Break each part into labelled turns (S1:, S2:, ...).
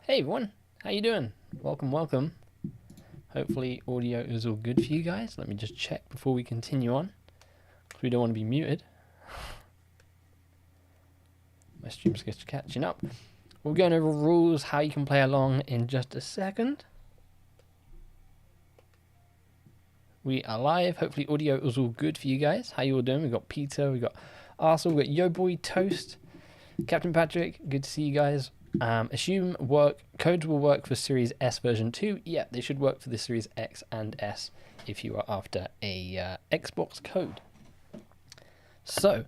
S1: Hey everyone, how you doing? Welcome. Hopefully audio is all good for you guys. Let me just check before we continue on, because we don't want to be muted. My stream's just catching up. We're going over rules, how you can play along in just a second. We are live. Hopefully audio is all good for you guys. How you all doing? We've got Peter, we've got Arsenal, we've got Yo Boy Toast, Captain Patrick. Good to see you guys. Assume codes will work for Series S version 2. Yeah, they should work for the Series X and S if you are after a Xbox code. So,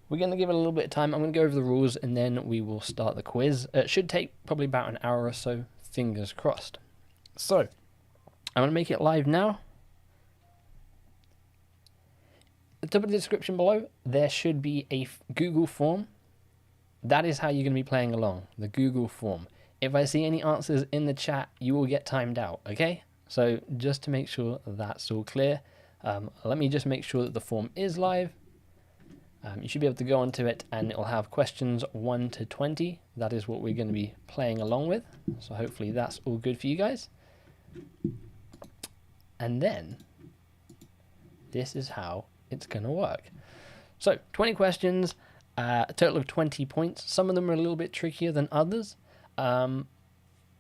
S1: we're going to give it a little bit of time. I'm going to go over the rules and then we will start the quiz. It should take probably about an hour or so, fingers crossed. So, I'm going to make it live now. At the top of the description below, there should be a Google form. That is how you're going to be playing along, the Google form. If I see any answers in the chat, you will get timed out, okay? So just to make sure that's all clear, let me just make sure that the form is live. You should be able to go onto it and it'll have questions 1 to 20. That is what we're going to be playing along with. So hopefully that's all good for you guys. And then, this is how it's going to work. So 20 questions. A total of 20 points. Some of them are a little bit trickier than others. You're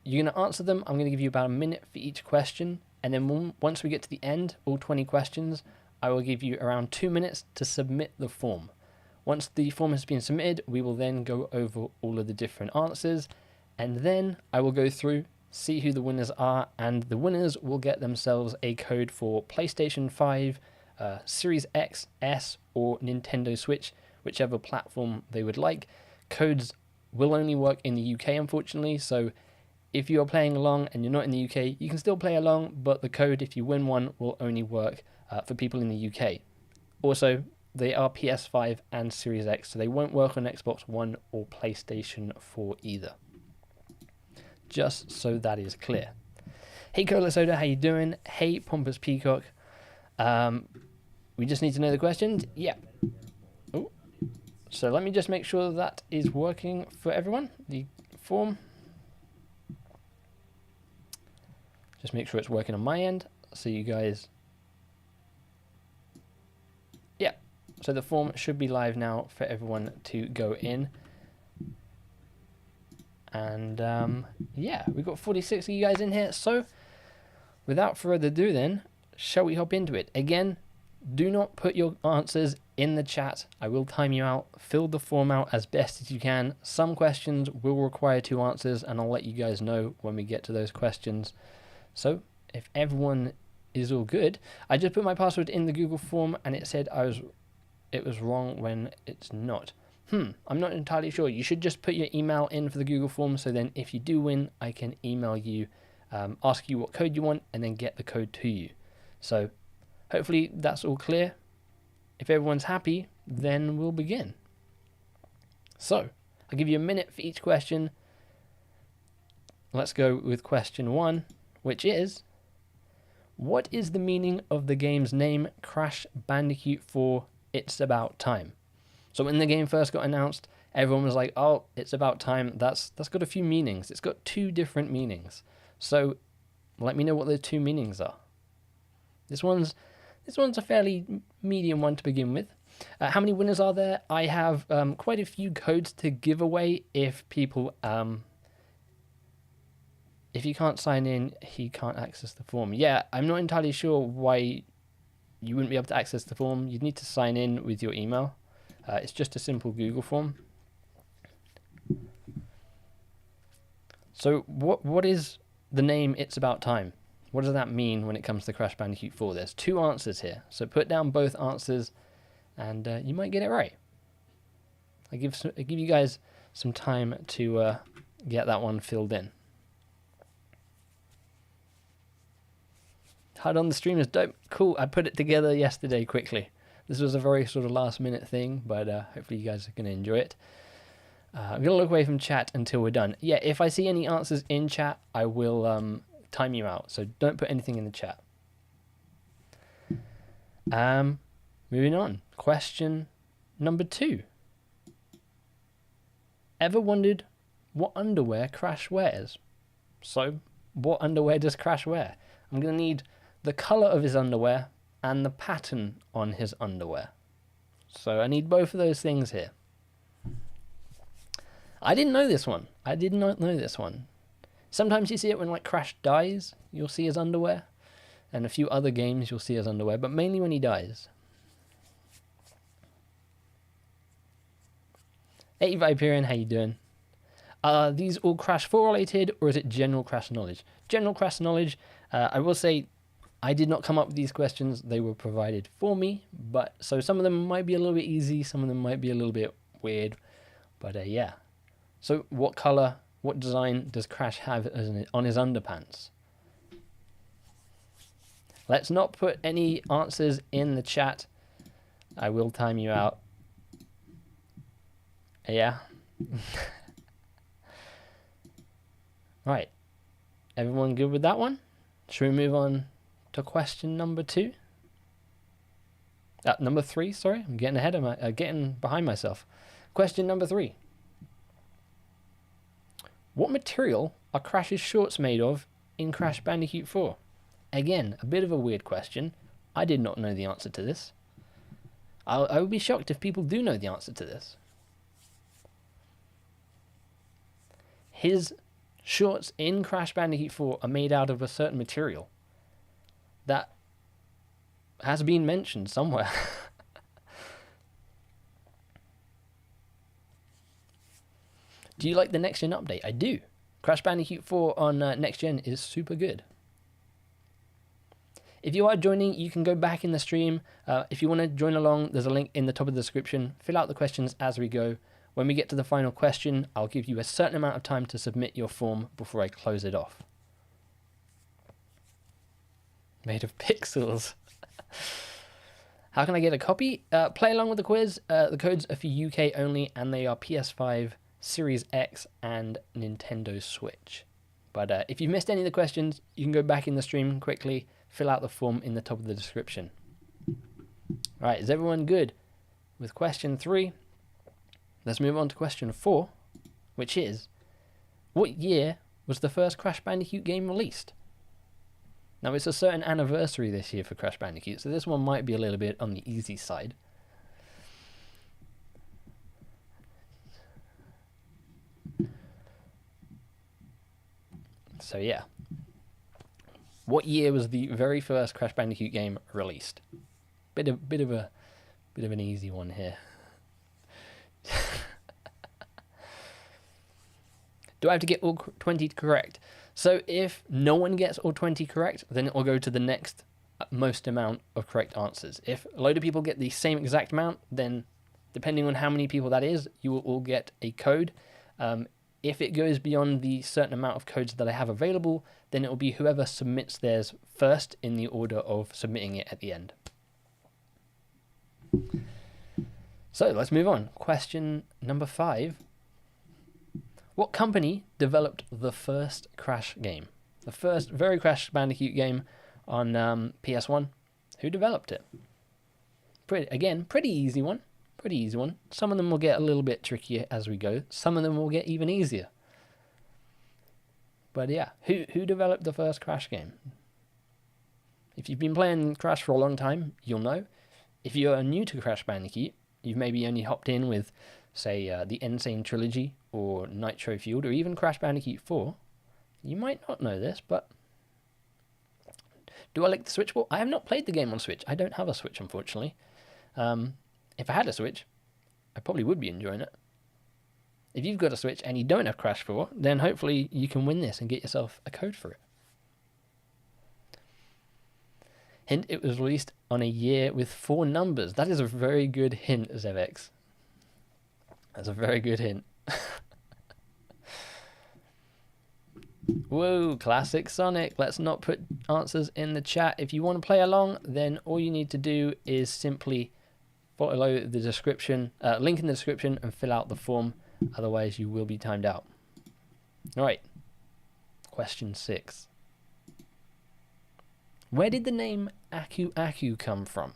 S1: going to answer them. I'm going to give you about a minute for each question. And then once we get to the end, all 20 questions, I will give you around 2 minutes to submit the form. Once the form has been submitted, we will then go over all of the different answers. And then I will go through, see who the winners are. And the winners will get themselves a code for PlayStation 5, Series X, S, or Nintendo Switch, whichever platform they would like. Codes will only work in the UK, unfortunately, so if you're playing along and you're not in the UK, you can still play along, but the code, if you win one, will only work for people in the UK. Also, they are PS5 and Series X, so they won't work on Xbox One or PlayStation 4 either. Just so that is clear. Hey Cola Soda, how you doing? Hey Pompous Peacock. We just need to know the questions? Yeah. So let me just make sure that is working for everyone, the form. Just make sure it's working on my end, so you guys... Yeah, so the form should be live now for everyone to go in. And yeah, we've got 46 of you guys in here, so without further ado then, shall we hop into it? Again, do not put your answers in the chat. I will time you out. Fill the form out as best as you can. Some questions will require 2 answers, and I'll let you guys know when we get to those questions. So, if everyone is all good, I just put my password in the Google form, and it said it was wrong when it's not. I'm not entirely sure. You should just put your email in for the Google form, so then if you do win, I can email you, ask you what code you want, and then get the code to you. So, hopefully that's all clear. If everyone's happy, then we'll begin. So, I'll give you a minute for each question. Let's go with question 1, which is, what is the meaning of the game's name, Crash Bandicoot 4, It's About Time? So when the game first got announced, everyone was like, oh, it's about time. That's got a few meanings. It's got 2 different meanings. So, let me know what the 2 meanings are. This one's a fairly medium one to begin with. How many winners are there? I have quite a few codes to give away if people... if you can't sign in, he can't access the form. Yeah, I'm not entirely sure why you wouldn't be able to access the form. You'd need to sign in with your email. It's just a simple Google form. So what is the name It's About Time? What does that mean when it comes to Crash Bandicoot 4? There's 2 answers here, so put down both answers, and you might get it right. I give you guys some time to get that one filled in. HUD on the stream is dope. Cool, I put it together yesterday quickly. This was a very sort of last minute thing, but hopefully you guys are going to enjoy it. I'm going to look away from chat until we're done. Yeah, if I see any answers in chat, I will... time you out, so don't put anything in the chat. Moving on. Question number 2. Ever wondered what underwear Crash wears. So, what underwear does Crash wear? I'm going to need the colour of his underwear and the pattern on his underwear. So I need both of those things here. I didn't know this one. I did not know this one. Sometimes you see it when like Crash dies, you'll see his underwear. And a few other games you'll see his underwear, but mainly when he dies. Hey Viperian, how you doing? Are these all Crash 4 related, or is it general Crash knowledge? General Crash knowledge, I will say I did not come up with these questions. They were provided for me, but so some of them might be a little bit easy, some of them might be a little bit weird, but yeah. So what color, what design does Crash have on his underpants? Let's not put any answers in the chat. I will time you out. Yeah. Right. Everyone good with that one? Should we move on to question number 2? Number 3, sorry. I'm getting ahead of getting behind myself. Question number 3. What material are Crash's shorts made of in Crash Bandicoot 4? Again, a bit of a weird question. I did not know the answer to this. I would be shocked if people do know the answer to this. His shorts in Crash Bandicoot 4 are made out of a certain material that has been mentioned somewhere. Do you like the next gen update? I do. Crash Bandicoot 4 on next gen is super good. If you are joining, you can go back in the stream. If you want to join along, there's a link in the top of the description. Fill out the questions as we go. When we get to the final question, I'll give you a certain amount of time to submit your form before I close it off. Made of pixels. How can I get a copy? Play along with the quiz. The codes are for UK only, and they are PS5, Series X, and Nintendo Switch. But if you've missed any of the questions, you can go back in the stream quickly, fill out the form in the top of the description. Alright, is everyone good with question 3? Let's move on to question 4, which is, what year was the first Crash Bandicoot game released? Now, it's a certain anniversary this year for Crash Bandicoot, so this one might be a little bit on the easy side. So yeah. What year was the very first Crash Bandicoot game released? Bit of an easy one here. Do I have to get all 20 correct? So if no one gets all 20 correct, then it will go to the next most amount of correct answers. If a load of people get the same exact amount, then depending on how many people that is, you will all get a code. If it goes beyond the certain amount of codes that I have available, then it will be whoever submits theirs first in the order of submitting it at the end. So let's move on. Question number 5. What company developed the first Crash game? The first very Crash Bandicoot game on PS1. Who developed it? Pretty easy one. Pretty easy one. Some of them will get a little bit trickier as we go. Some of them will get even easier. But yeah, who developed the first Crash game? If you've been playing Crash for a long time, you'll know. If you are new to Crash Bandicoot, you've maybe only hopped in with, say, the Insane Trilogy or Nitro Fueled or even Crash Bandicoot 4, you might not know this, but do I like the Switch? Well, I have not played the game on Switch. I don't have a Switch, unfortunately. If I had a Switch, I probably would be enjoying it. If you've got a Switch and you don't have Crash 4, then hopefully you can win this and get yourself a code for it. Hint, it was released on a year with 4 numbers. That is a very good hint, Zevex. That's a very good hint. Whoa, classic Sonic. Let's not put answers in the chat. If you want to play along, then all you need to do is simply follow the description, link in the description, and fill out the form. Otherwise, you will be timed out. All right. Question 6. Where did the name Aku Aku come from?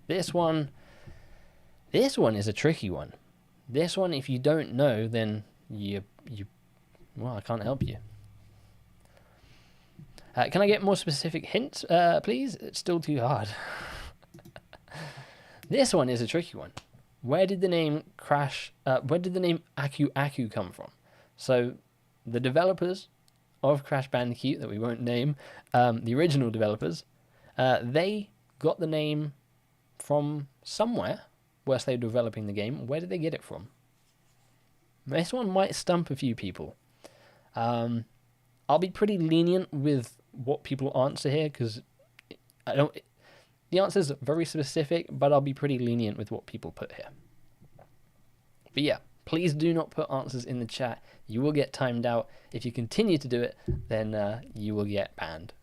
S1: This one is a tricky one. This one, if you don't know, then well, I can't help you. Can I get more specific hints, please? It's still too hard. This one is a tricky one. Where did the name Aku Aku come from? So, the developers of Crash Bandicoot, that we won't name, the original developers, they got the name from somewhere whilst they were developing the game. Where did they get it from? This one might stump a few people. I'll be pretty lenient with what people answer here, because the answer is very specific, but I'll be pretty lenient with what people put here. But yeah, please do not put answers in the chat. You will get timed out. If you continue to do it, then you will get banned.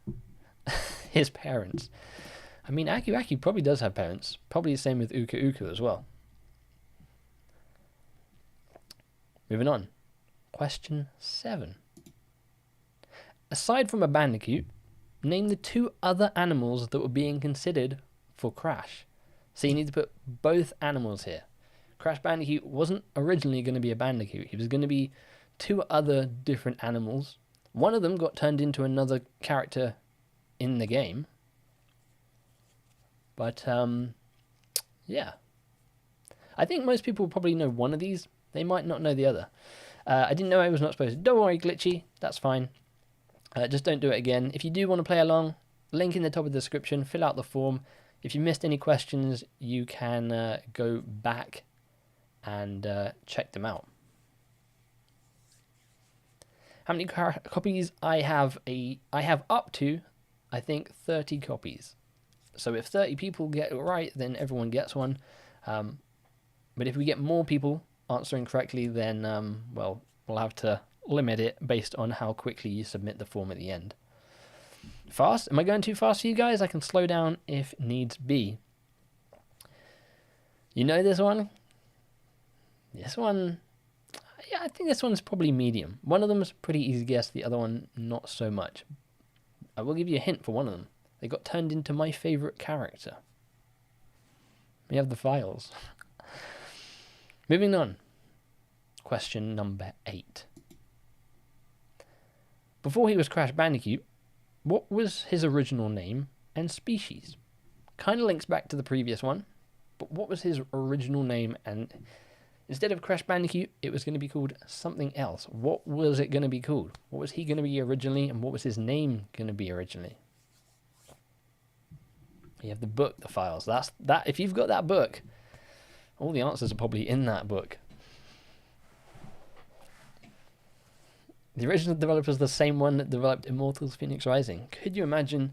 S1: His parents. I mean, Aku Aku probably does have parents. Probably the same with Uka Uka as well. Moving on. Question 7. Aside from a bandicoot, name the 2 other animals that were being considered for Crash. So you need to put both animals here. Crash Bandicoot wasn't originally going to be a bandicoot. He was going to be 2 other different animals. One of them got turned into another character in the game. But, yeah. I think most people probably know one of these. They might not know the other. I didn't know I was not supposed to. Don't worry, Glitchy. That's fine. Just don't do it again. If you do want to play along, link in the top of the description. Fill out the form. If you missed any questions, you can go back and check them out. How many copies I have? I have up to, I think, 30 copies. So if 30 people get it right, then everyone gets one. But if we get more people answering correctly, then, well, we'll have to limit it based on how quickly you submit the form at the end. Fast? Am I going too fast for you guys? I can slow down if needs be. You know this one? This one, yeah, I think this one's probably medium. One of them is pretty easy guess, the other one not so much. I will give you a hint for one of them. They got turned into my favourite character. We have the files. Moving on. Question number 8. Before he was Crash Bandicoot, what was his original name and species? Kind of links back to the previous one, but what was his original name? And instead of Crash Bandicoot, it was going to be called something else. What was it going to be called? What was he going to be originally, and what was his name going to be originally? You have the book, the files. That's that. If you've got that book, all the answers are probably in that book. The original developer is the same one that developed Immortals Phoenix Rising. Could you imagine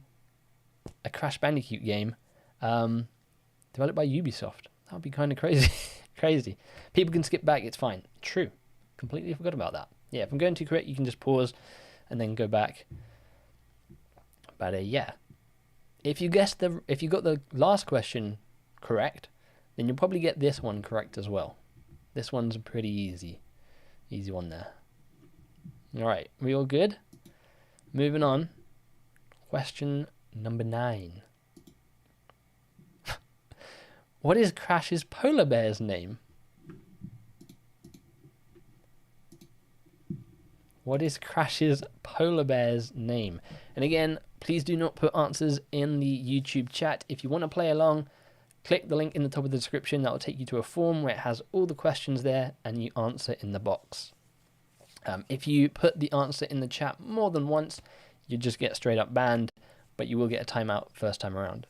S1: a Crash Bandicoot game developed by Ubisoft? That would be kind of crazy. Crazy. People can skip back, it's fine. True. Completely forgot about that. Yeah, if I'm going too quick, you can just pause and then go back. But yeah. If you got the last question correct, then you'll probably get this one correct as well. This one's a pretty easy one there. Alright, we all good? Moving on. Question number 9. What is Crash's polar bear's name? What is Crash's polar bear's name? And again, please do not put answers in the YouTube chat. If you want to play along, click the link in the top of the description. That will take you to a form where it has all the questions there and you answer in the box. If you put the answer in the chat more than once, you just get straight up banned, but you will get a timeout first time around.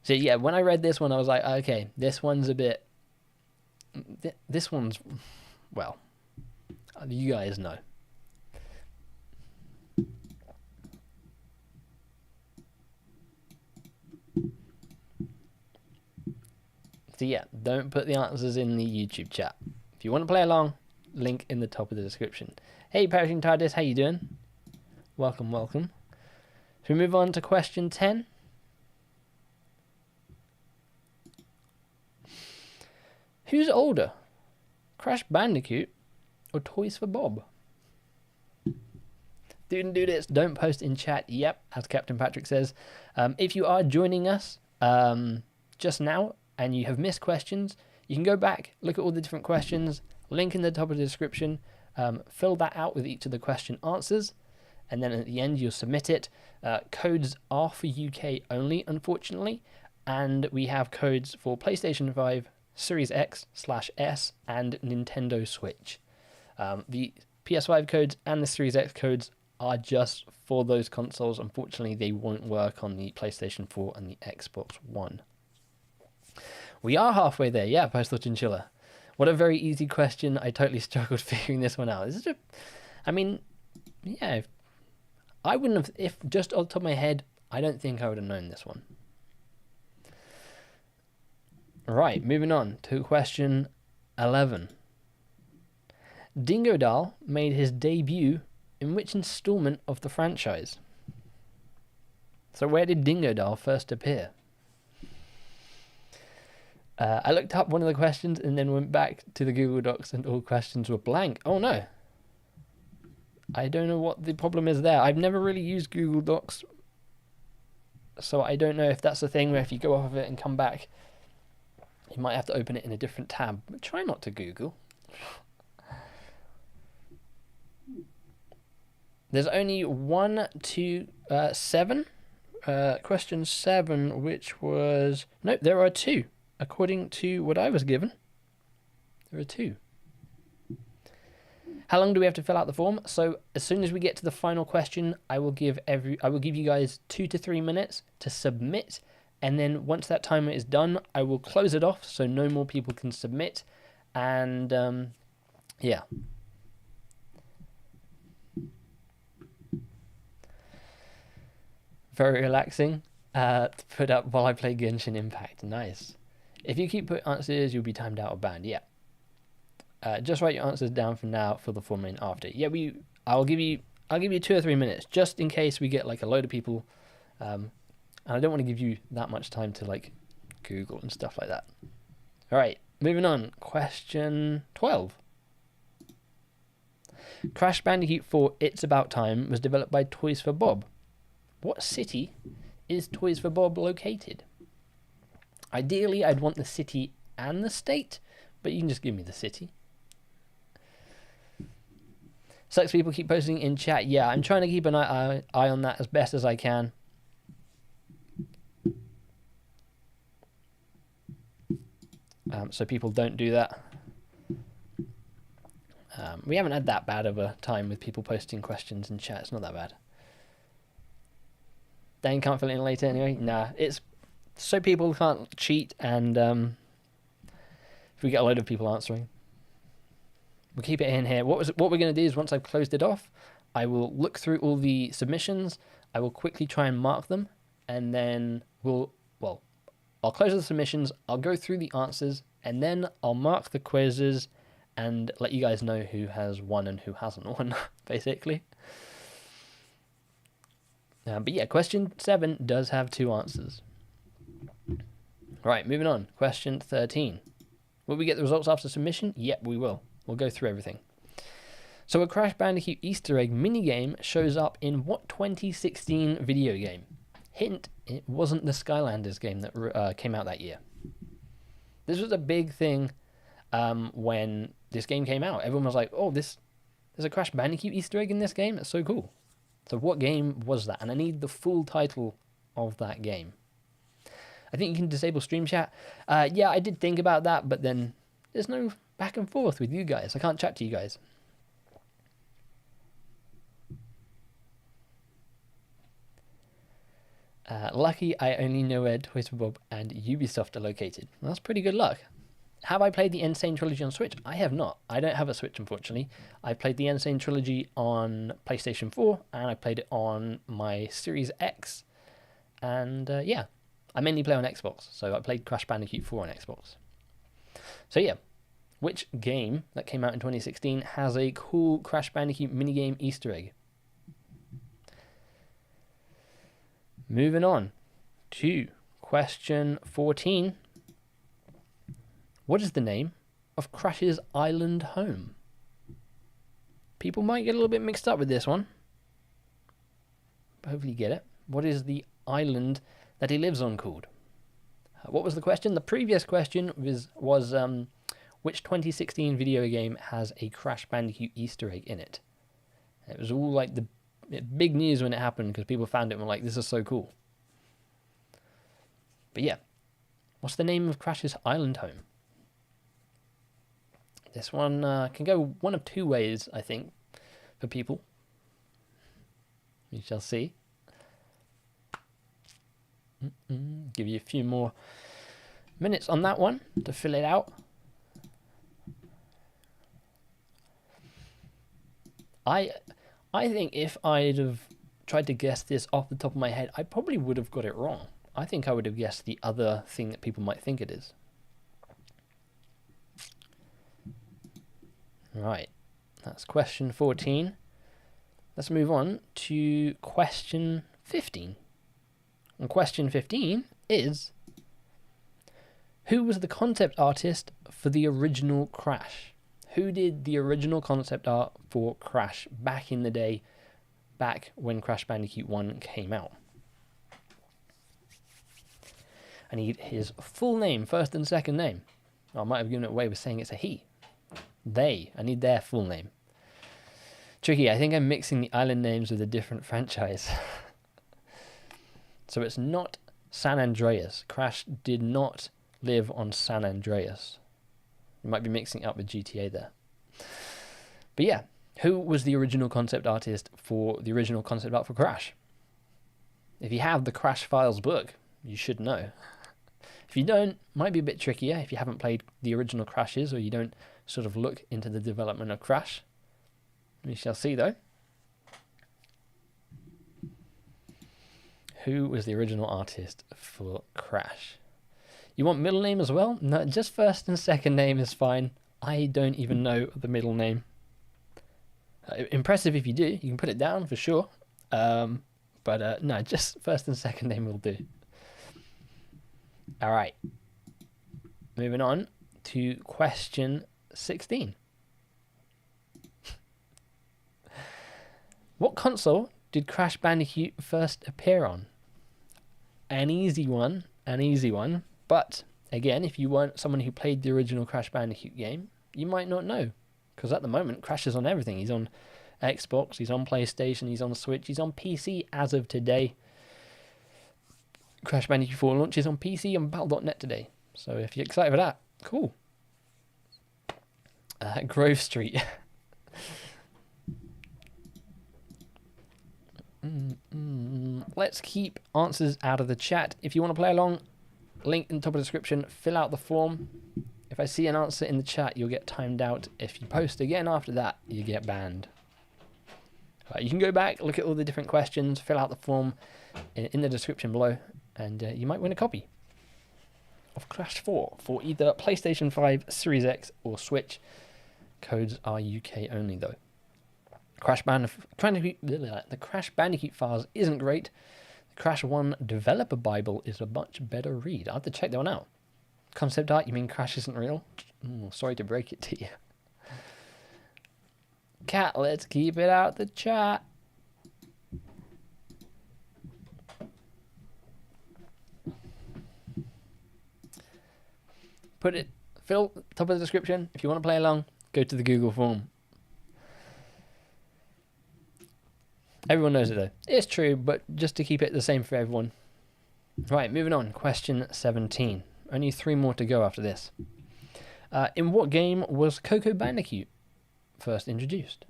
S1: So yeah, when I read this one, I was like, okay, this one's a bit... This one's... Well, you guys know. So yeah, don't put the answers in the YouTube chat. If you want to play along, link in the top of the description. Hey, Perishing TARDIS, how you doing? Welcome, welcome. So we move on to question 10. Who's older, Crash Bandicoot or Toys for Bob? Dude, don't post in chat. Yep, as Captain Patrick says. If you are joining us just now and you have missed questions, you can go back, look at all the different questions, link in the top of the description, fill that out with each of the question answers, and then at the end you'll submit it. Codes are for UK only, unfortunately, and we have codes for PlayStation 5, Series X/S, and Nintendo Switch. The PS5 codes and the Series X codes are just for those consoles. Unfortunately, they won't work on the PlayStation 4 and the Xbox One. We are halfway there, yeah, Postal Chinchilla. What a very easy question. I totally struggled figuring this one out. This is just, I mean, yeah, I wouldn't have, if just off the top of my head, I don't think I would have known this one. Right, moving on to question 11. Dingodile made his debut in which installment of the franchise? So where did Dingodile first appear? I looked up one of the questions and then went back to the Google Docs and all questions were blank. Oh no. I don't know what the problem is there. I've never really used Google Docs, so I don't know if that's the thing where if you go off of it and come back, you might have to open it in a different tab. But try not to Google. There's only 1 to 7. Question 7, which was... Nope, there are 2. According to what I was given, there are 2. How long do we have to fill out the form? So as soon as we get to the final question, I will give you guys 2 to 3 minutes to submit, and then once that timer is done, I will close it off so no more people can submit. And yeah. Very relaxing to put up while I play Genshin Impact. Nice. If you keep putting answers, you'll be timed out or banned. Yeah. Just write your answers down for now. Fill the form in after. Yeah, I'll give you 2 or 3 minutes just in case we get like a load of people. And I don't want to give you that much time to like Google and stuff like that. All right, moving on. Question 12. Crash Bandicoot 4: It's About Time was developed by Toys for Bob. What city is Toys for Bob located? Ideally, I'd want the city and the state, but you can just give me the city. Sucks people keep posting in chat. Yeah, I'm trying to keep an eye on that as best as I can. So people don't do that. We haven't had that bad of a time with people posting questions in chat. It's not that bad. Dan can't fill it in later anyway. Nah, it's so people can't cheat, and if we get a load of people answering, we'll keep it in here. What we're going to do is once I've closed it off, I will look through all the submissions. I will quickly try and mark them, and then I'll close the submissions. I'll go through the answers, and then I'll mark the quizzes and let you guys know who has won and who hasn't won, basically. But yeah, question 7 does have 2 answers. Right, moving on. Question 13. Will we get the results after submission? Yep, we will. We'll go through everything. So a Crash Bandicoot Easter egg minigame shows up in what 2016 video game? Hint, it wasn't the Skylanders game that came out that year. This was a big thing when this game came out. Everyone was like, oh, there's a Crash Bandicoot Easter egg in this game? That's so cool. So what game was that? And I need the full title of that game. I think you can disable stream chat. Yeah, I did think about that, but then there's no back and forth with you guys. I can't chat to you guys. Lucky I only know where Toys for Bob and Ubisoft are located. Well, that's pretty good luck. Have I played the Insane Trilogy on Switch? I have not. I don't have a Switch, unfortunately. I played the Insane Trilogy on PlayStation 4, and I played it on my Series X. And yeah, I mainly play on Xbox, so I played Crash Bandicoot 4 on Xbox. So yeah, which game that came out in 2016 has a cool Crash Bandicoot minigame Easter egg? Moving on to question 14. What is the name of Crash's island home? People might get a little bit mixed up with this one, but hopefully you get it. What is the island that he lives on called? What was the question? The previous question was which 2016 video game has a Crash Bandicoot Easter egg in it? It was all like the big news when it happened because people found it and were like, this is so cool. But yeah, what's the name of Crash's island home? This one can go one of two ways, I think, for people. We shall see. Give you a few more minutes on that one to fill it out. I think if I'd have tried to guess this off the top of my head, I probably would have got it wrong. I think I would have guessed the other thing that people might think it is. Right, that's question 14. Let's move on to question 15. And question 15 is, who was the concept artist for the original Crash? Who did the original concept art for Crash back in the day, back when Crash Bandicoot 1 came out? I need his full name, first and second name. I might have given it away with saying it's a he. They. I need their full name. Tricky, I think I'm mixing the island names with a different franchise. So it's not San Andreas. Crash did not live on San Andreas. You might be mixing it up with GTA there. But yeah, who was the original concept artist for the original concept art for Crash? If you have the Crash Files book, you should know. If you don't, might be a bit trickier if you haven't played the original Crashes or you don't sort of look into the development of Crash. We shall see though. Who was the original artist for Crash? You want middle name as well? No, just first and second name is fine. I don't even know the middle name. Impressive if you do. You can put it down for sure. But no, just first and second name will do. All right. Moving on to question 16. What console did Crash Bandicoot first appear on? An easy one. But again, if you weren't someone who played the original Crash Bandicoot game, you might not know. Because at the moment, Crash is on everything. He's on Xbox, he's on PlayStation, he's on Switch, he's on PC as of today. Crash Bandicoot 4 launches on PC and Battle.net today. So if you're excited for that, cool. Grove Street. Let's keep answers out of the chat. If you want to play along, link in the top of the description, fill out the form. If I see an answer in the chat, you'll get timed out. If you post again after that, you get banned. You can go back, look at all the different questions, fill out the form in the description below, and you might win a copy of Crash 4 for either PlayStation 5, Series X, or Switch. Codes are UK only, though. The Crash Bandicoot files isn't great. The Crash 1 Developer Bible is a much better read. I'll have to check that one out. Concept art, you mean Crash isn't real? Sorry to break it to you. Cat, let's keep it out the chat. Fill top of the description. If you want to play along, go to the Google form. Everyone knows it though. It's true, but just to keep it the same for everyone. Right, moving on. Question 17. Only 3 more to go after this. In what game was Coco Bandicoot first introduced?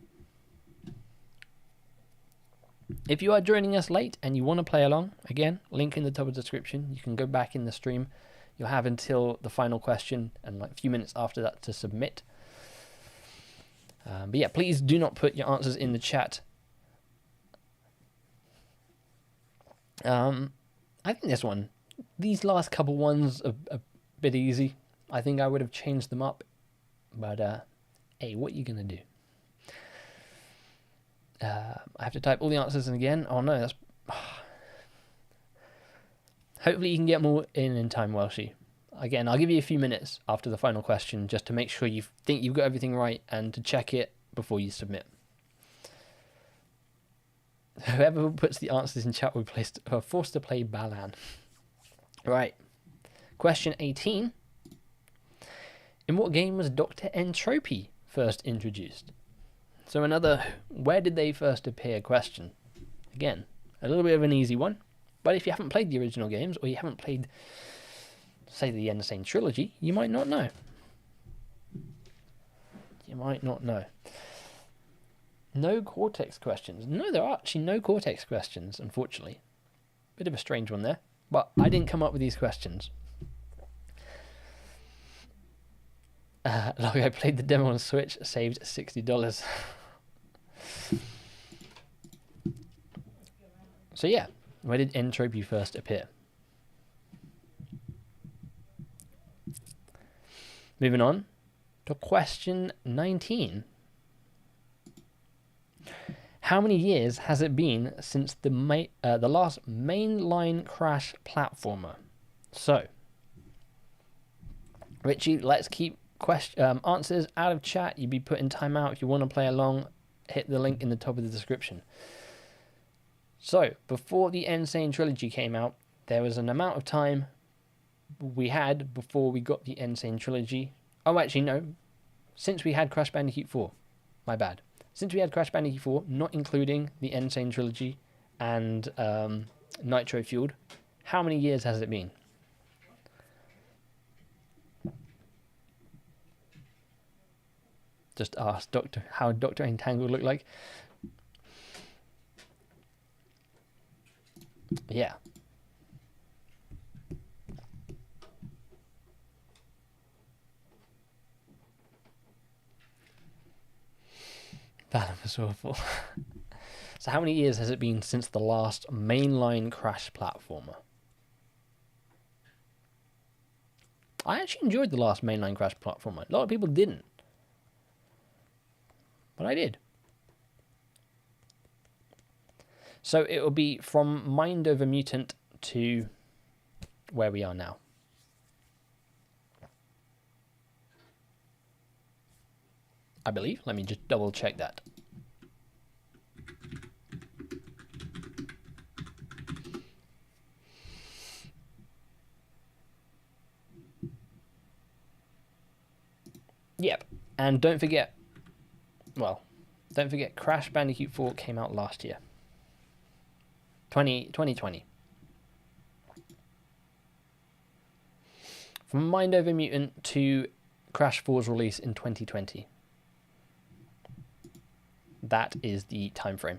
S1: If you are joining us late and you want to play along, again, link in the top of the description. You can go back in the stream. You'll have until the final question and like a few minutes after that to submit. But yeah, please do not put your answers in the chat. I think these last couple ones are a bit easy. I think I would have changed them up. But, hey, what are you going to do? I have to type all the answers in again. Oh, no, that's... Hopefully you can get more in time, Welshie. Again, I'll give you a few minutes after the final question just to make sure you think you've got everything right and to check it before you submit. Whoever puts the answers in chat will be forced to play Balan. Right. Question 18. In what game was Dr. Entropy first introduced? So another, where did they first appear question. Again, a little bit of an easy one, but if you haven't played the original games, or you haven't played, say, the Insane Trilogy, you might not know. You might not know. No Cortex questions. No, there are actually no Cortex questions, unfortunately. Bit of a strange one there, but I didn't come up with these questions. Like I played the demo on Switch, saved $60. So yeah, where did Entropy first appear? Moving on to question 19. How many years has it been since the last mainline Crash platformer? So, Richie, let's keep answers out of chat. You'd be put in timeout. If you want to play along, hit the link in the top of the description. So, before the Insane Trilogy came out, there was an amount of time we had before we got the Insane Trilogy. Oh, actually, no. Since we had Crash Bandicoot 4. My bad. Since we had Crash Bandicoot 4, not including the Insane Trilogy and Nitro Fueled, how many years has it been? Just ask how Dr. Entangled looked like. Yeah. That was awful. So how many years has it been since the last mainline Crash platformer? I actually enjoyed the last mainline Crash platformer. A lot of people didn't. But I did. So it will be from Mind Over Mutant to where we are now. I believe. Let me just double check that. Yep. And don't forget, Crash Bandicoot 4 came out last year. 2020. From Mind Over Mutant to Crash 4's release in 2020. That is the time frame.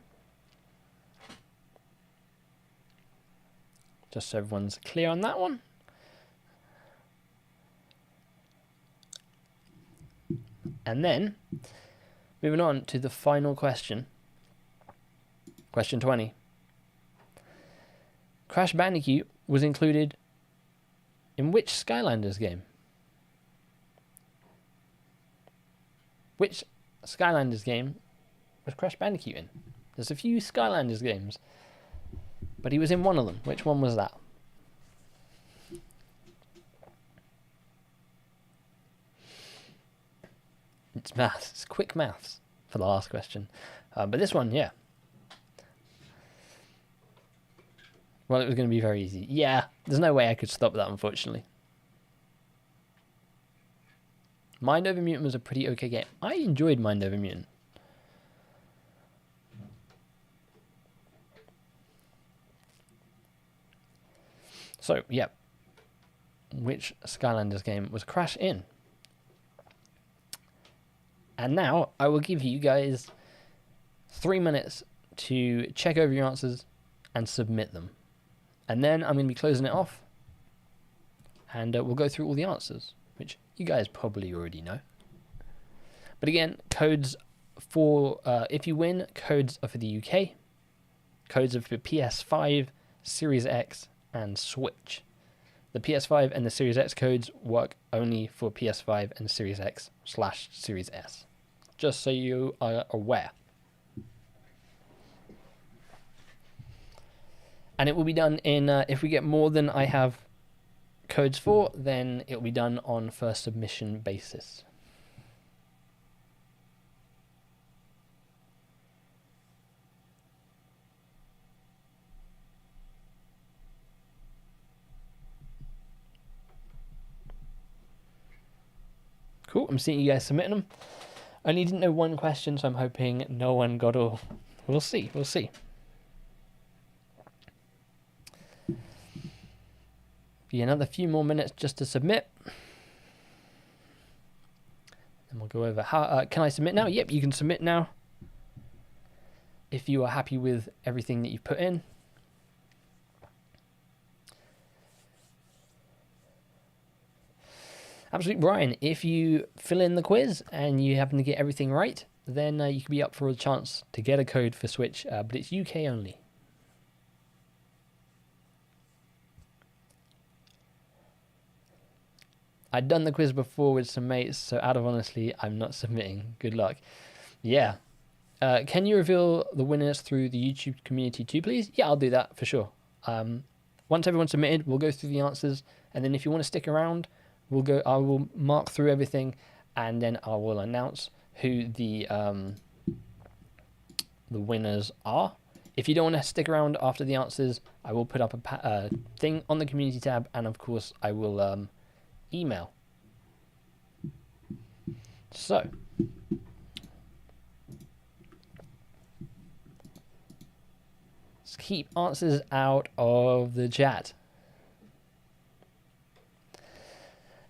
S1: Just so everyone's clear on that one. And then, moving on to the final question. Question 20. Crash Bandicoot was included in which Skylanders game? Which Skylanders game was Crash Bandicoot in? There's a few Skylanders games, but he was in one of them. Which one was that? It's maths. It's quick maths for the last question. But this one, yeah. Well, it was going to be very easy. Yeah, there's no way I could stop that, unfortunately. Mind Over Mutant was a pretty okay game. I enjoyed Mind Over Mutant. So, yeah. Which Skylanders game was Crash in? And now, I will give you guys 3 minutes to check over your answers and submit them. And then I'm going to be closing it off. And we'll go through all the answers, which you guys probably already know. But again, codes for, if you win, codes are for the UK. Codes are for PS5, Series X, and Switch. The PS5 and the Series X codes work only for PS5 and Series X/Series S. Just so you are aware. And it will be done in, if we get more than I have codes for, then it will be done on first submission basis. cool. I'm seeing you guys submitting them. I only didn't know one question, so I'm hoping no one got all. We'll see. We'll see. Be another few more minutes just to submit. And we'll go over how. Can I submit now? Yep, you can submit now. If you are happy with everything that you've put in. Absolutely, Brian. If you fill in the quiz and you happen to get everything right, then you could be up for a chance to get a code for Switch, but it's UK only. I'd done the quiz before with some mates, so out of honesty, I'm not submitting. Good luck. Yeah. Can you reveal the winners through the YouTube community too, please? Yeah, I'll do that for sure. Once everyone's submitted, we'll go through the answers, and then if you want to stick around, I will mark through everything, and then I will announce who the winners are. If you don't want to stick around after the answers, I will put up a thing on the community tab, and of course, I will email. So, let's keep answers out of the chat.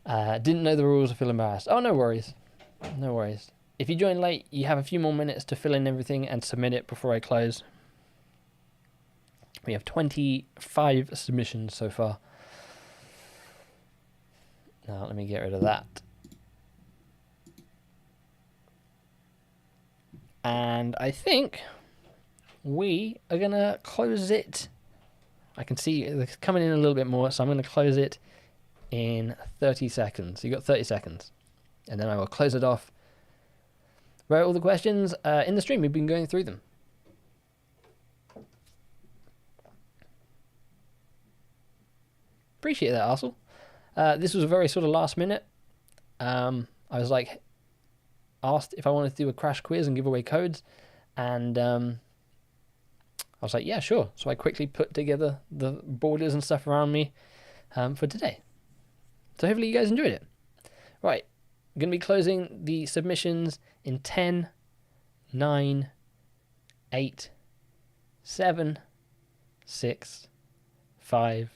S1: Didn't know the rules, I feel embarrassed. Oh, no worries. No worries. If you join late, you have a few more minutes to fill in everything and submit it before I close. We have 25 submissions so far. Now, let me get rid of that. And I think we are going to close it. I can see it's coming in a little bit more, so I'm going to close it in 30 seconds. You got 30 seconds. And then I will close it off. Write all the questions in the stream. We've been going through them. Appreciate that, Arsel. This was a very sort of last minute. I was like asked if I wanted to do a crash quiz and give away codes, and I was like, yeah, sure. So I quickly put together the borders and stuff around me for today. So hopefully you guys enjoyed it. Right, I'm going to be closing the submissions in 10, 9, 8, 7, 6, 5,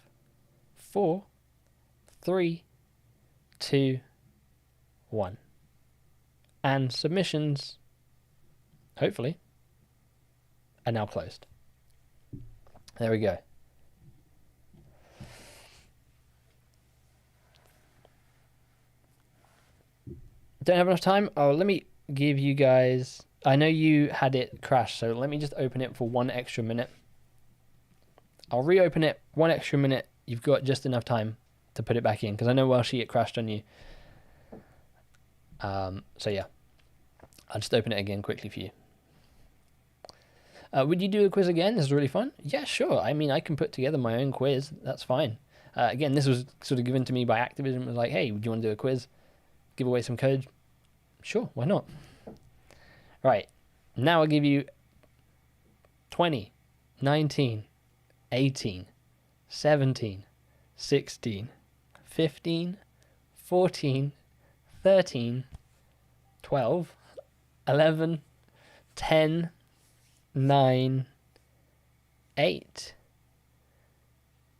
S1: 4, 3, 2, 1. And submissions, hopefully, are now closed. There we go. Don't have enough time? Oh, let me give you guys... I know you had it crash, so let me just open it for 1 extra minute. I'll reopen it 1 extra minute. You've got just enough time to put it back in, because I know Welshie it crashed on you. So yeah, I'll just open it again quickly for you. Would you do a quiz again? This is really fun. Yeah, sure. I mean, I can put together my own quiz. That's fine. Again, this was sort of given to me by Activision. It was like, hey, do you want to do a quiz? Give away some code? Sure, why not? Right, now I'll give you 20, 19, 18, 17, 16, 15, 14, 13, 12, 11, 10, 9, 8,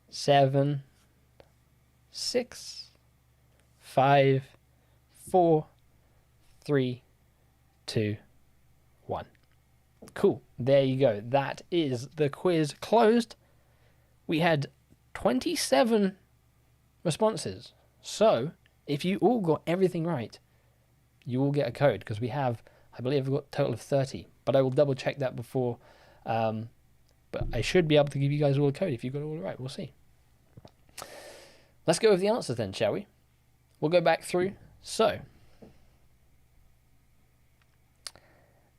S1: 7, 6, 5, 4, 3, 2, 1. Cool. There you go. That is the quiz closed. We had 27 responses. So, if you all got everything right, you will get a code, because we have, I believe, we've got a total of 30. But I will double check that before. But I should be able to give you guys all a code if you got it all right. We'll see. Let's go with the answers then, shall we? We'll go back through. So,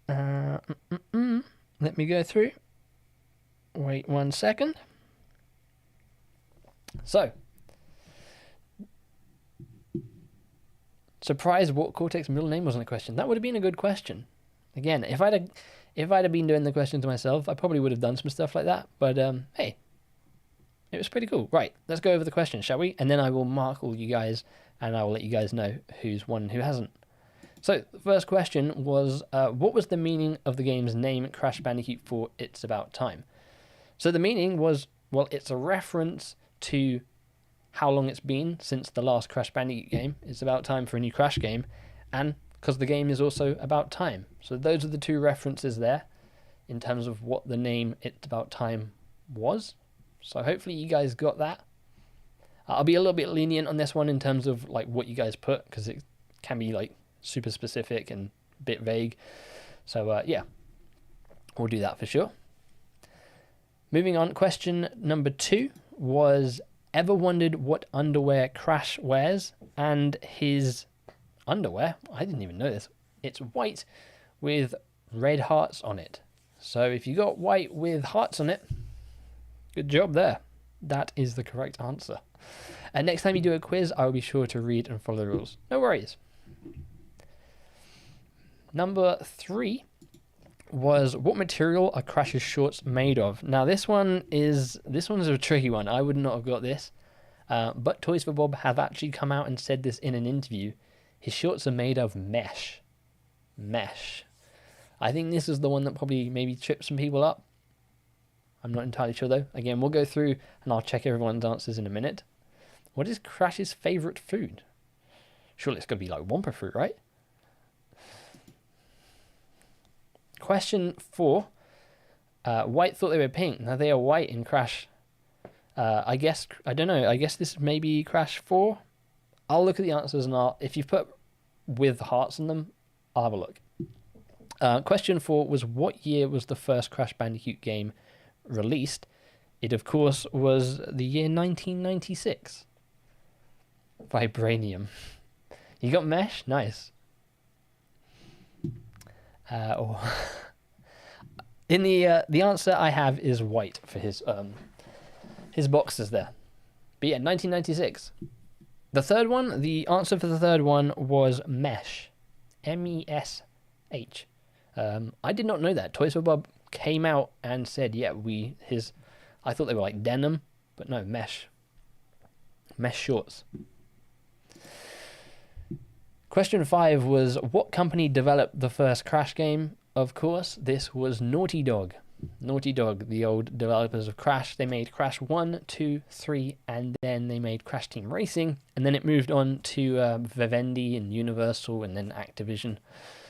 S1: let me go through. Wait 1 second. So, surprised what Cortex middle name wasn't a question. That would have been a good question. Again, if I'd have been doing the questions myself, I probably would have done some stuff like that. But hey, it was pretty cool. Right, let's go over the questions, shall we? And then I will mark all you guys, and I will let you guys know who's won and who hasn't. So the first question was, what was the meaning of the game's name, Crash Bandicoot 4, It's About Time? So the meaning was, well, it's a reference to how long it's been since the last Crash Bandicoot game. It's about time for a new Crash game, and because the game is also about time. So those are the two references there in terms of what the name It's About Time was. So hopefully you guys got that. I'll be a little bit lenient on this one in terms of like what you guys put, because it can be like super specific and a bit vague. So yeah, we'll do that for sure. Moving on, question number 2 was, ever wondered what underwear Crash wears? And his underwear, I didn't even know this, it's white with red hearts on it. So if you got white with hearts on it, good job there. That is the correct answer. And next time you do a quiz, I will be sure to read and follow the rules. No worries. Number 3 was, what material are Crash's shorts made of? Now this one's a tricky one. I would not have got this. But Toys for Bob have actually come out and said this in an interview. His shorts are made of mesh. Mesh. I think this is the one that probably maybe tripped some people up. I'm not entirely sure though. Again, we'll go through and I'll check everyone's answers in a minute. What is Crash's favourite food? Surely it's got to be like Wumpa fruit, right? Question 4. White thought they were pink. Now they are white in Crash. I guess, I don't know. I guess this may be Crash 4. I'll look at the answers and if you've put with hearts in them, I'll have a look. Question 4 was, what year was the first Crash Bandicoot game released? It, of course, was the year 1996. Vibranium. You got mesh? Nice. In the answer I have is white for his boxes there. But yeah, 1996. The third one, the answer for the third one was mesh. M-E-S-H. I did not know that. Toys for Bob came out and said, yeah, I thought they were like denim, but no, mesh. Mesh shorts. Question 5 was, what company developed the first Crash game? Of course, this was Naughty Dog. Naughty Dog, the old developers of Crash. They made Crash 1, 2, 3, and then they made Crash Team Racing, and then it moved on to Vivendi and Universal and then Activision.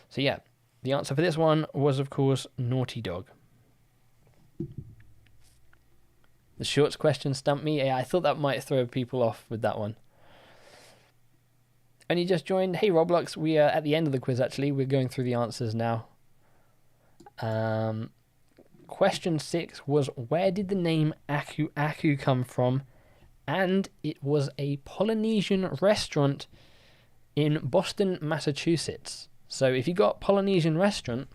S1: So yeah, the answer for this one was, of course, Naughty Dog. The shorts question stumped me. Yeah, I thought that might throw people off with that one. And you just joined. Hey Roblox, we are at the end of the quiz actually. We're going through the answers now. Question 6 was, where did the name Aku Aku come from? And it was a Polynesian restaurant in Boston, Massachusetts. So if you got Polynesian restaurant,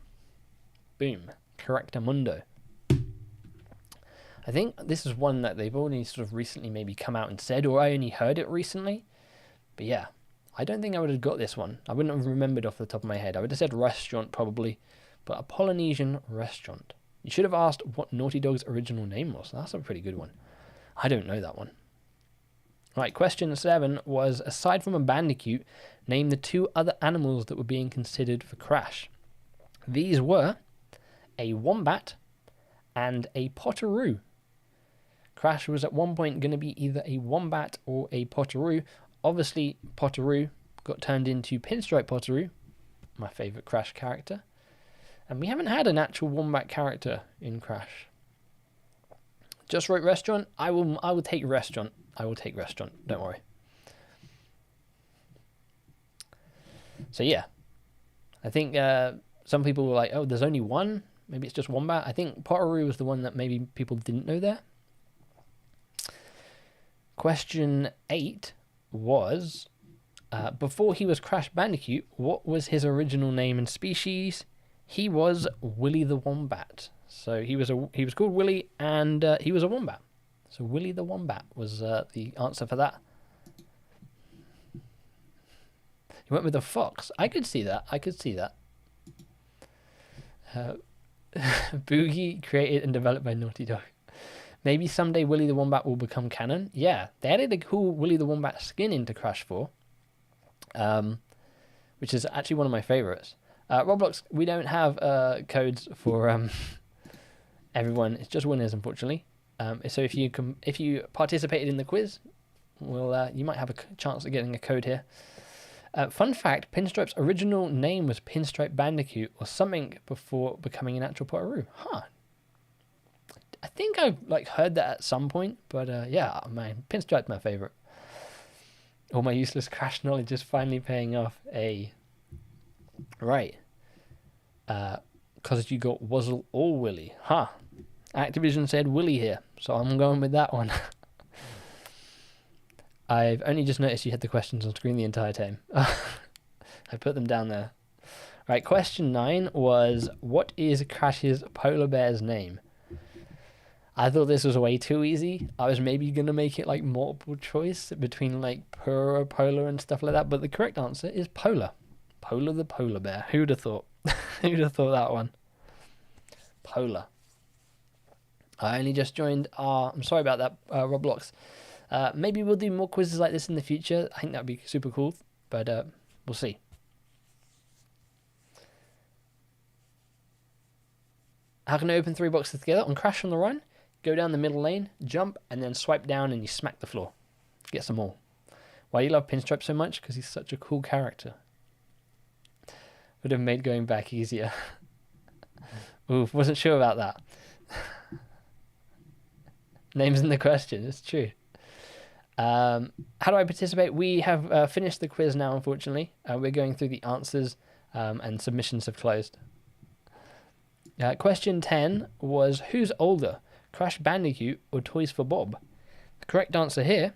S1: boom, correctamundo. I think this is one that they've only sort of recently maybe come out and said, or I only heard it recently. But yeah, I don't think I would have got this one. I wouldn't have remembered off the top of my head. I would have said restaurant probably, but a Polynesian restaurant. You should have asked what Naughty Dog's original name was. That's a pretty good one. I don't know that one. Right, question 7 was, aside from a bandicoot, name the 2 other animals that were being considered for Crash. These were a wombat and a potteroo. Crash was at one point going to be either a wombat or a potteroo. Obviously, potteroo got turned into Pinstripe Potteroo, my favourite Crash character. And we haven't had an actual wombat character in Crash. Just wrote restaurant. I will take restaurant. I will take restaurant. Don't worry. So yeah, I think some people were like, oh, there's only one. Maybe it's just wombat. I think potteroo was the one that maybe people didn't know there. Question 8 was, before he was Crash Bandicoot, what was his original name and species? He was Willy the Wombat. So he was called Willy, and he was a wombat. So Willy the Wombat was the answer for that. He went with a fox. I could see that. Boogie, created and developed by Naughty Dog. Maybe someday Willy the Wombat will become canon. Yeah, they added a cool Willy the Wombat skin into Crash 4. which is actually one of my favorites. Roblox, we don't have codes for everyone. It's just winners, unfortunately. So if you participated in the quiz, well, you might have a chance of getting a code here. Fun fact: Pinstripe's original name was Pinstripe Bandicoot or something before becoming an actual Potaroo. Huh. I think I've heard that at some point, but yeah, man, Pinstripe's my favorite. All my useless Crash knowledge is finally paying off. Right. Because you got Wuzzle or Willy. Huh. Activision said Willy here, so I'm going with that one. I've only just noticed you had the questions on screen the entire time. I put them down there. Right, question 9 was, what is Crash's polar bear's name? I thought this was way too easy. I was maybe going to make it multiple choice between Pura, Polar and stuff like that, but the correct answer is Polar. Polar the polar bear. Who'd have thought? Who'd have thought that one? Polar. I only just joined. I'm sorry about that, Roblox. Maybe we'll do more quizzes like this in the future. I think that'd be super cool, but we'll see. How can I open 3 boxes together? On Crash on the Run, go down the middle lane, jump, and then swipe down and you smack the floor. Get some more. Why do you love Pinstripe so much? Because he's such a cool character. Would have made going back easier. Ooh, wasn't sure about that. Name's in the question, it's true. How do I participate? We have finished the quiz now, unfortunately. We're going through the answers and submissions have closed. Question 10 was, who's older, Crash Bandicoot or Toys for Bob? The correct answer here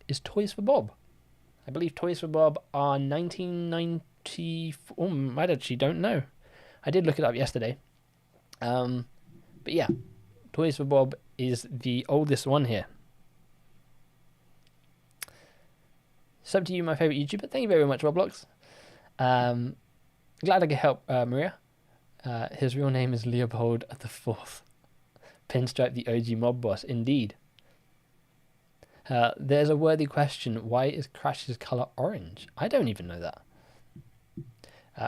S1: is Toys for Bob. I believe Toys for Bob are 1994. I actually don't know. I did look it up yesterday. But yeah, Toys for Bob is the oldest one here. It's up to you, my favourite YouTuber. Thank you very much, Roblox. Glad I could help, Maria. His real name is Leopold the Fourth. Pinstripe, the OG mob boss, indeed. There's a worthy question. Why is Crash's colour orange? I don't even know that.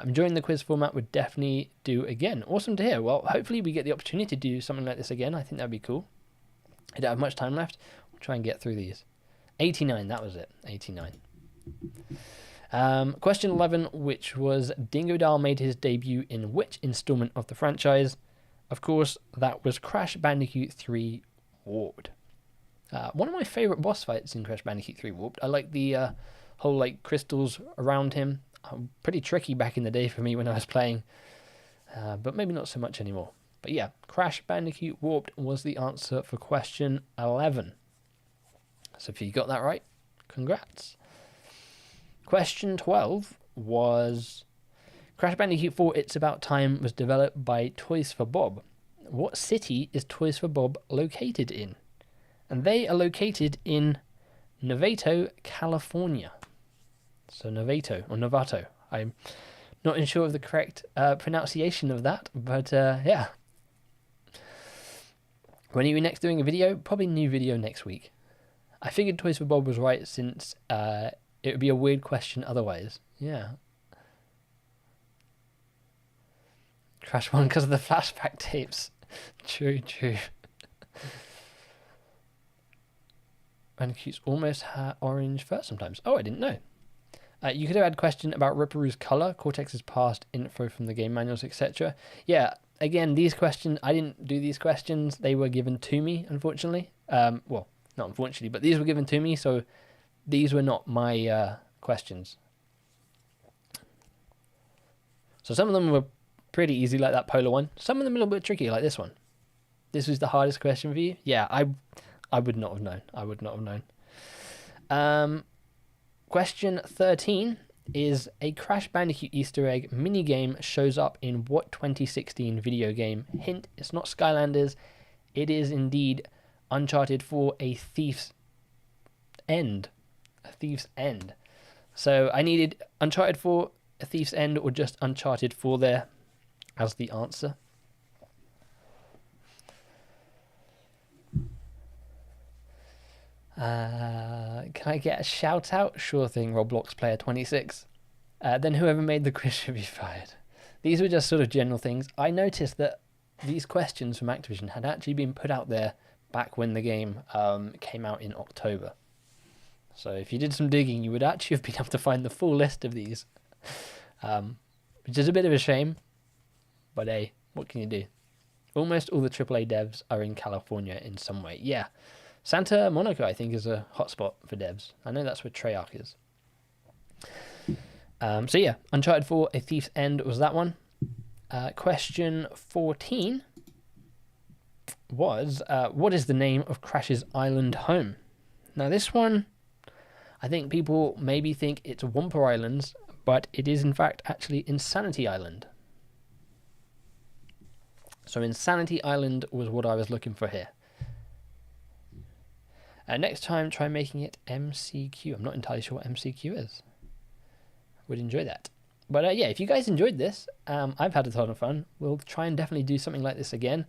S1: Enjoying the quiz format, would definitely do again. Awesome to hear. Well, hopefully we get the opportunity to do something like this again. I think that'd be cool. I don't have much time left. We'll try and get through these. 89, that was it. 89. Question 11, which was, Dingodile made his debut in which installment of the franchise? Of course, that was Crash Bandicoot 3 Warped. One of my favourite boss fights in Crash Bandicoot 3 Warped. I like the whole crystals around him. Pretty tricky back in the day for me when I was playing, but maybe not so much anymore. But yeah, Crash Bandicoot Warped was the answer for question 11. So if you got that right, congrats. Question 12 was, Crash Bandicoot 4 It's About Time was developed by Toys for Bob. What city is Toys for Bob located in? And they are located in Novato, California. So Novato, or Novato. I'm not sure of the correct pronunciation of that, but yeah. When are you next doing a video? Probably a new video next week. I figured Toys for Bob was right since it would be a weird question otherwise. Yeah. Crash 1 because of the flashback tapes. True. Bandicoot's almost orange fur sometimes. Oh, I didn't know. You could have had a question about Ripperoo's colour, Cortex's past, info from the game manuals, etc. Yeah, again, these questions, I didn't do these questions. They were given to me, unfortunately. Well, not unfortunately, but these were given to me, so these were not my questions. So some of them were pretty easy, like that polar one. Some of them a little bit tricky, like this one. This was the hardest question for you? Yeah, I would not have known. I would not have known. Question 13 is, a Crash Bandicoot Easter egg minigame shows up in what 2016 video game? Hint, it's not Skylanders. It is indeed Uncharted 4 A Thief's End. A Thief's End. So I needed Uncharted 4 A Thief's End or just Uncharted 4 there as the answer. Can I get a shout out? Sure thing, Roblox Player 26. Then whoever made the quiz should be fired. These were just sort of general things. I noticed that these questions from Activision had actually been put out there back when the game came out in October. So if you did some digging, you would actually have been able to find the full list of these. Which is a bit of a shame. But hey, what can you do? Almost all the AAA devs are in California in some way. Yeah. Santa Monica, I think, is a hotspot for devs. I know that's where Treyarch is. So yeah, Uncharted 4, A Thief's End was that one. Question 14 was, what is the name of Crash's island home? Now this one, I think people maybe think it's Wumper Islands, but it is in fact actually Insanity Island. So Insanity Island was what I was looking for here. Next time, try making it MCQ. I'm not entirely sure what MCQ is. Would enjoy that. But yeah, if you guys enjoyed this, I've had a ton of fun. We'll try and definitely do something like this again.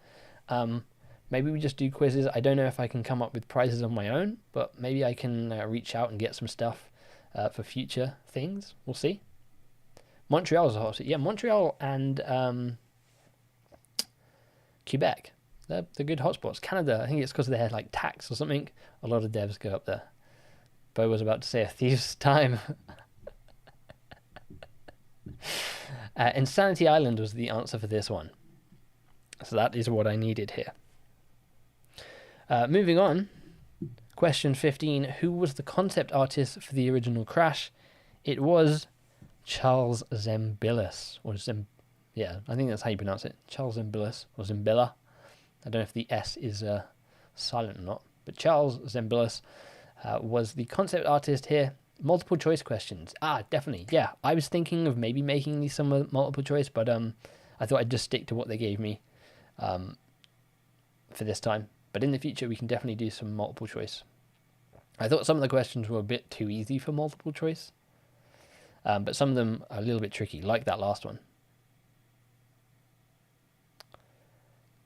S1: Maybe we just do quizzes. I don't know if I can come up with prizes on my own, but maybe I can reach out and get some stuff for future things. We'll see. Montreal's a hot city. Yeah, Montreal and Quebec. They're good hotspots. Canada, I think it's because they had like tax or something. A lot of devs go up there. Bo was about to say a thief's time. Insanity Island was the answer for this one. So that is what I needed here. Moving on. Question 15. Who was the concept artist for the original Crash? It was Charles Zembillis. Yeah, I think that's how you pronounce it. Charles Zembillis, or Zembilla. I don't know if the S is silent or not. But Charles Zembillis was the concept artist here. Multiple choice questions. Definitely. Yeah, I was thinking of maybe making these some multiple choice, but I thought I'd just stick to what they gave me for this time. But in the future, we can definitely do some multiple choice. I thought some of the questions were a bit too easy for multiple choice. But some of them are a little bit tricky, like that last one.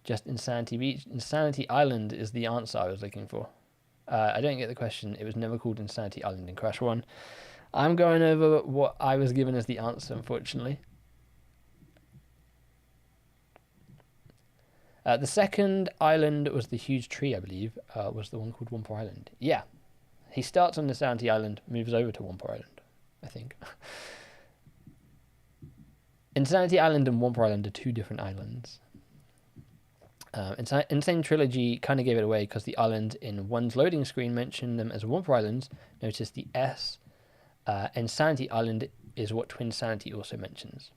S1: Just Insanity Beach. Insanity Island is the answer I was looking for. I don't get the question. It was never called Insanity Island in Crash 1. I'm going over what I was given as the answer, unfortunately. The second island was the huge tree, I believe, was the one called Wumper Island. Yeah. He starts on Insanity Island, moves over to Wumper Island, I think. Insanity Island and Wumper Island are two different islands. Insane Trilogy kind of gave it away because the island in one's loading screen mentioned them as Wumper Islands. Notice the S. Insanity Island is what Twinsanity also mentions.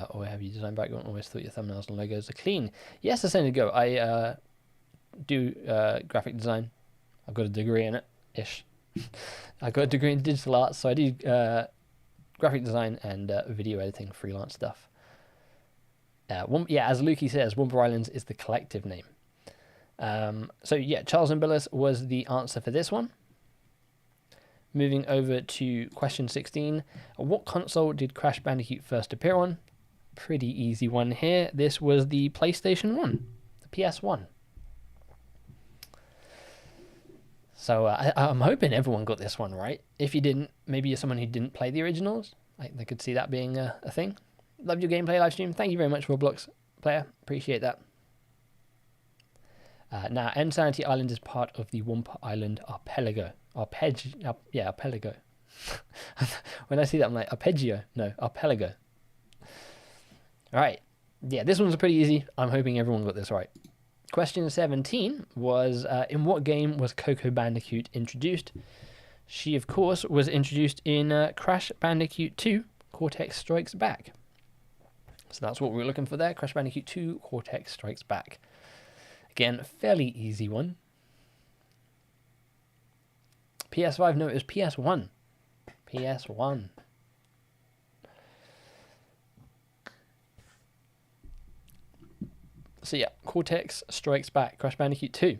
S1: Or have you designed background? Always thought your thumbnails and logos are clean. Yes, a second ago. I do graphic design. I've got a degree in it, ish. I got a degree in digital arts, so I do graphic design and video editing, freelance stuff. As Lukey says, Wumper Islands is the collective name. So yeah, Charles Zembillis was the answer for this one. Moving over to question 16. What console did Crash Bandicoot first appear on? Pretty easy one here. This was the PlayStation 1, the PS1. So I'm hoping everyone got this one right. If you didn't, maybe you're someone who didn't play the originals. I could see that being a thing. Loved your gameplay live stream. Thank you very much, Roblox player. Appreciate that. Now, Insanity Island is part of the Wumper Island archipelago. Archipelago. When I see that, I'm like, arpeggio. No, archipelago. All right. Yeah, this one's pretty easy. I'm hoping everyone got this right. Question 17 was, in what game was Coco Bandicoot introduced? She, of course, was introduced in Crash Bandicoot 2, Cortex Strikes Back. So that's what we were looking for there. Crash Bandicoot 2, Cortex Strikes Back. Again, fairly easy one. PS5, no, it was PS1. PS1. So yeah, Cortex Strikes Back, Crash Bandicoot 2.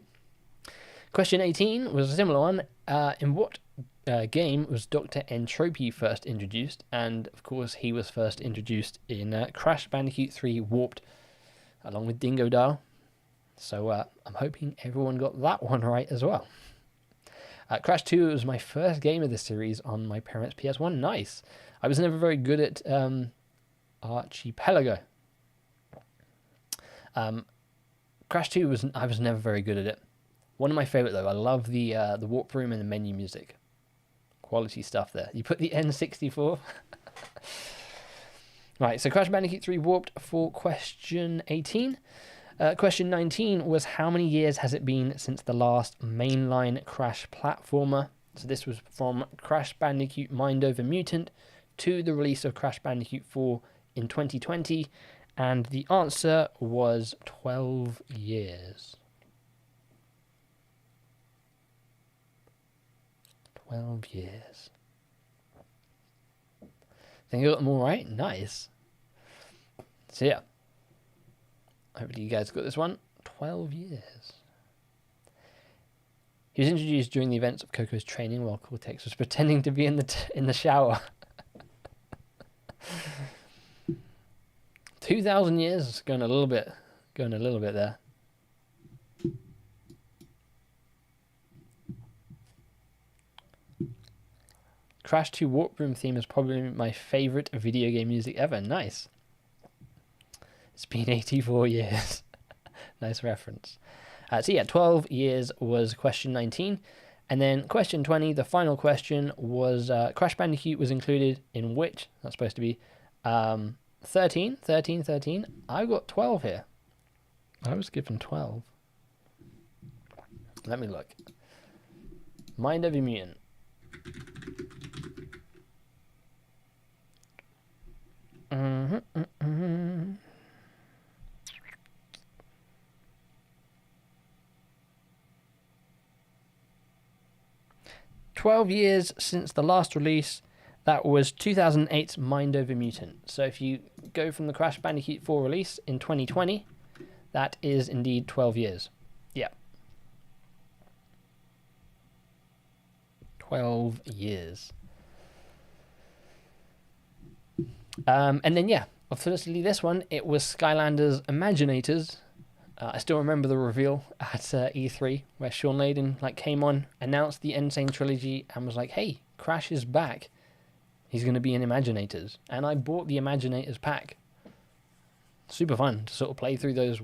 S1: Question 18 was a similar one. In what game was Dr. Entropy first introduced? And of course, he was first introduced in Crash Bandicoot 3 Warped, along with Dingo Dial. So I'm hoping everyone got that one right as well. Crash 2 was my first game of the series on my parents' PS1. Nice. I was never very good at Archipelago. Crash 2 I was never very good at it. One of my favorite though. I love the warp room and the menu music. Quality stuff there. You put the N64. Right, so Crash Bandicoot 3 Warped for question 18. Question 19 was how many years has it been since the last mainline Crash platformer? So this was from Crash Bandicoot Mind Over Mutant to the release of Crash Bandicoot 4 in 2020. And the answer was 12 years. 12 years. I think I got them all right. Nice. So yeah. Hopefully you guys got this one. 12 years. He was introduced during the events of Coco's training while Cortex was pretending to be in the shower. 2,000 years, going a little bit there. Crash 2 Warp Room theme is probably my favorite video game music ever. Nice. It's been 84 years. Nice reference. So yeah, 12 years was question 19. And then question 20, the final question, was Crash Bandicoot was included in which? That's supposed to be 13. I've got 12 here. I was given 12. Let me look. Mind Over Mutant. Mm-hmm. 12 years since the last release. That was 2008's Mind Over Mutant. So if you go from the Crash Bandicoot 4 release in 2020, that is indeed 12 years. Yeah. 12 years. And then, yeah, obviously this one, it was Skylanders Imaginators. I still remember the reveal at E3 where Sean Layden came on, announced the Insane Trilogy, and was like, hey, Crash is back. He's going to be in Imaginators. And I bought the Imaginators pack. Super fun to sort of play through those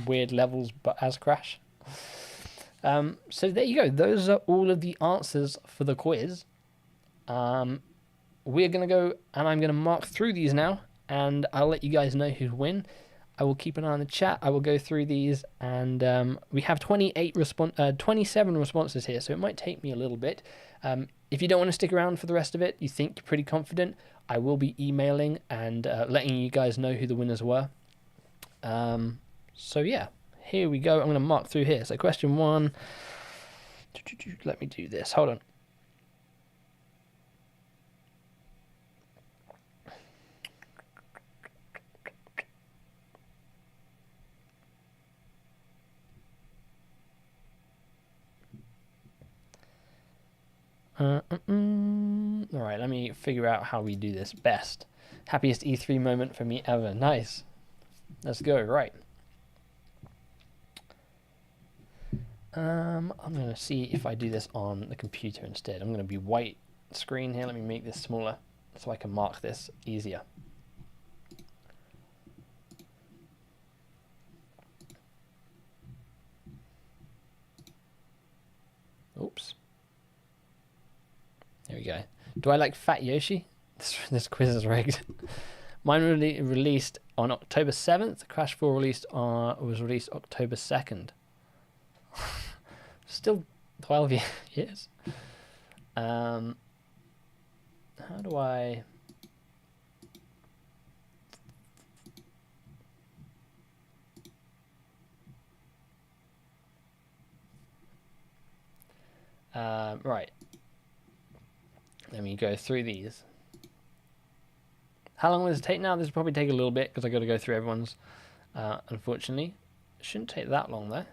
S1: weird levels but as Crash. So there you go. Those are all of the answers for the quiz. We're going to go and I'm going to mark through these now, and I'll let you guys know who win. I will keep an eye on the chat. I will go through these, and we have 27 responses here, so it might take me a little bit. If you don't want to stick around for the rest of it, you think you're pretty confident, I will be emailing and letting you guys know who the winners were. So yeah, here we go. I'm going to mark through here. So question 1. Let me do this. Hold on. Alright, let me figure out how we do this best. Happiest E3 moment for me ever. Nice. Let's go. Right. I'm going to see if I do this on the computer instead. I'm going to be white screen here. Let me make this smaller so I can mark this easier. Oops. There we go. Do I like Fat Yoshi? This quiz is rigged. Mine released on October 7th. Crash 4 was released October 2nd. Still 12 years. How do I... right. Let me go through these. How long does it take now? This will probably take a little bit because I've got to go through everyone's. Unfortunately, it shouldn't take that long though.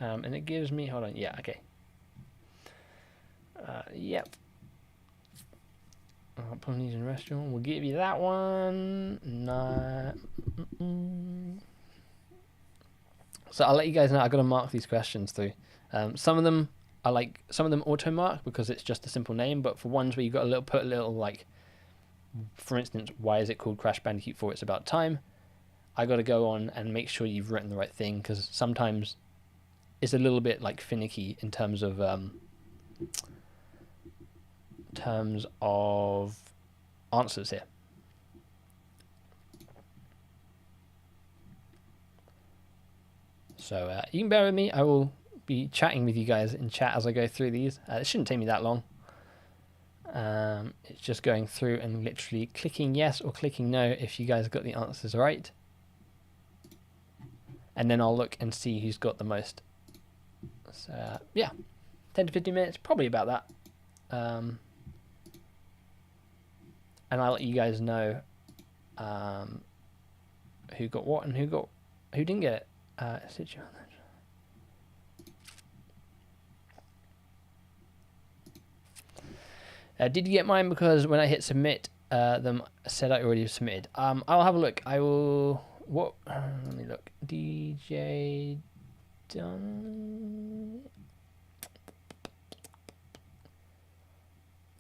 S1: And it gives me, hold on, yeah, okay. Yep. Polynesian restaurant, we'll give you that one. No. So I'll let you guys know. I've got to mark these questions through. Some of them auto mark because it's just a simple name, but for ones where you've got put a little like, for instance, why is it called Crash Bandicoot 4? It's about time. I got to go on and make sure you've written the right thing, because sometimes it's a little bit like finicky in terms of answers here. So you can bear with me. I will be chatting with you guys in chat as I go through these. It shouldn't take me that long. It's just going through and literally clicking yes or clicking no if you guys got the answers right. And then I'll look and see who's got the most. So yeah, 10 to 15 minutes, probably about that. And I'll let you guys know who got what and who didn't get it. Did you get mine? Because when I hit submit, them said I already submitted. I'll have a look. I will. What? Let me look. DJ done.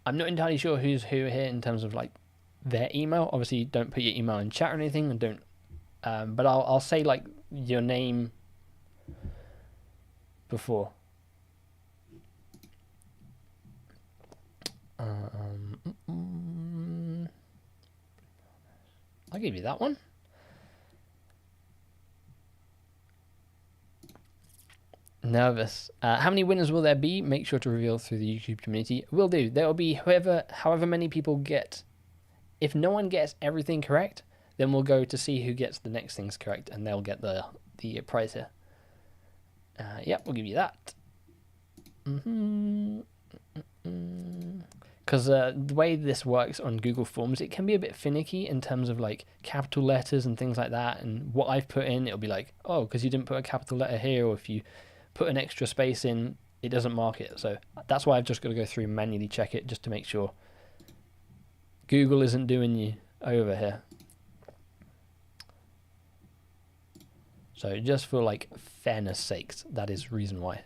S1: I'm not entirely sure who's who here in terms of like their email. Obviously, don't put your email in chat or anything, and don't. But I'll say like your name before. I'll give you that one. Nervous. How many winners will there be? Make sure to reveal through the YouTube community. Will do. There will be however many people get. If no one gets everything correct, then we'll go to see who gets the next things correct, and they'll get the prize here. Yep, we'll give you that. Because the way this works on Google Forms, it can be a bit finicky in terms of like capital letters and things like that. And what I've put in, it'll be like, oh, because you didn't put a capital letter here, or if you put an extra space in, it doesn't mark it. So that's why I've just got to go through and manually check it just to make sure Google isn't doing you over here. So just for like fairness sakes, that is reason why.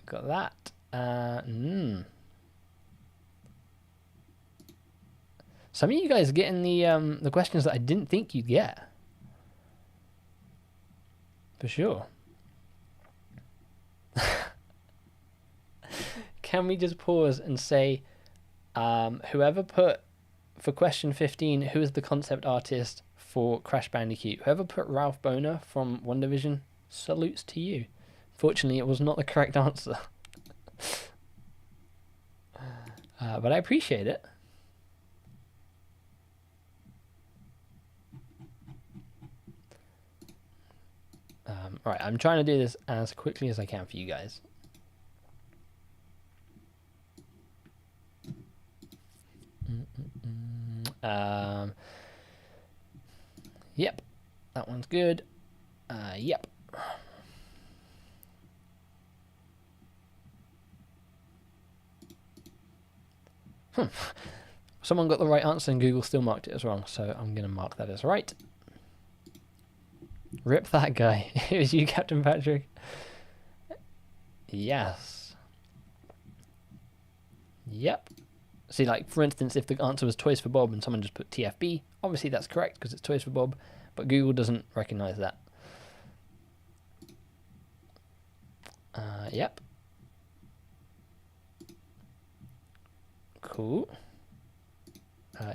S1: Got that. Some of you guys are getting the questions that I didn't think you'd get. For sure. Can we just pause and say, whoever put for question 15, who is the concept artist for Crash Bandicoot? Whoever put Ralph Boner from One Division, salutes to you. Fortunately, it was not the correct answer. But I appreciate it. Right, I'm trying to do this as quickly as I can for you guys. Yep, that one's good. Yep. Someone got the right answer and Google still marked it as wrong, so I'm going to mark that as right. Rip that guy. It was you, Captain Patrick. Yes. Yep. See, like, for instance, if the answer was Toys for Bob and someone just put TFB, obviously that's correct because it's Toys for Bob, but Google doesn't recognize that. Yep. Cool.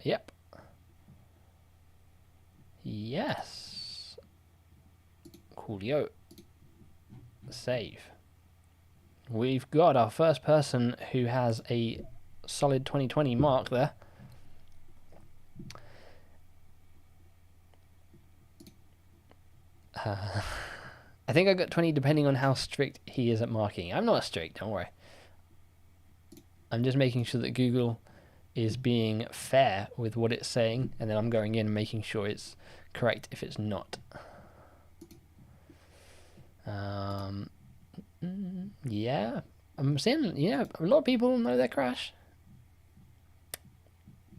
S1: Yep. Yes. Coolio. Save. We've got our first person who has a solid 2020 mark there. I think I got 20 depending on how strict he is at marking. I'm not strict, don't worry. I'm just making sure that Google is being fair with what it's saying, and then I'm going in and making sure it's correct if it's not. Yeah, I'm seeing, yeah, a lot of people know their Crash.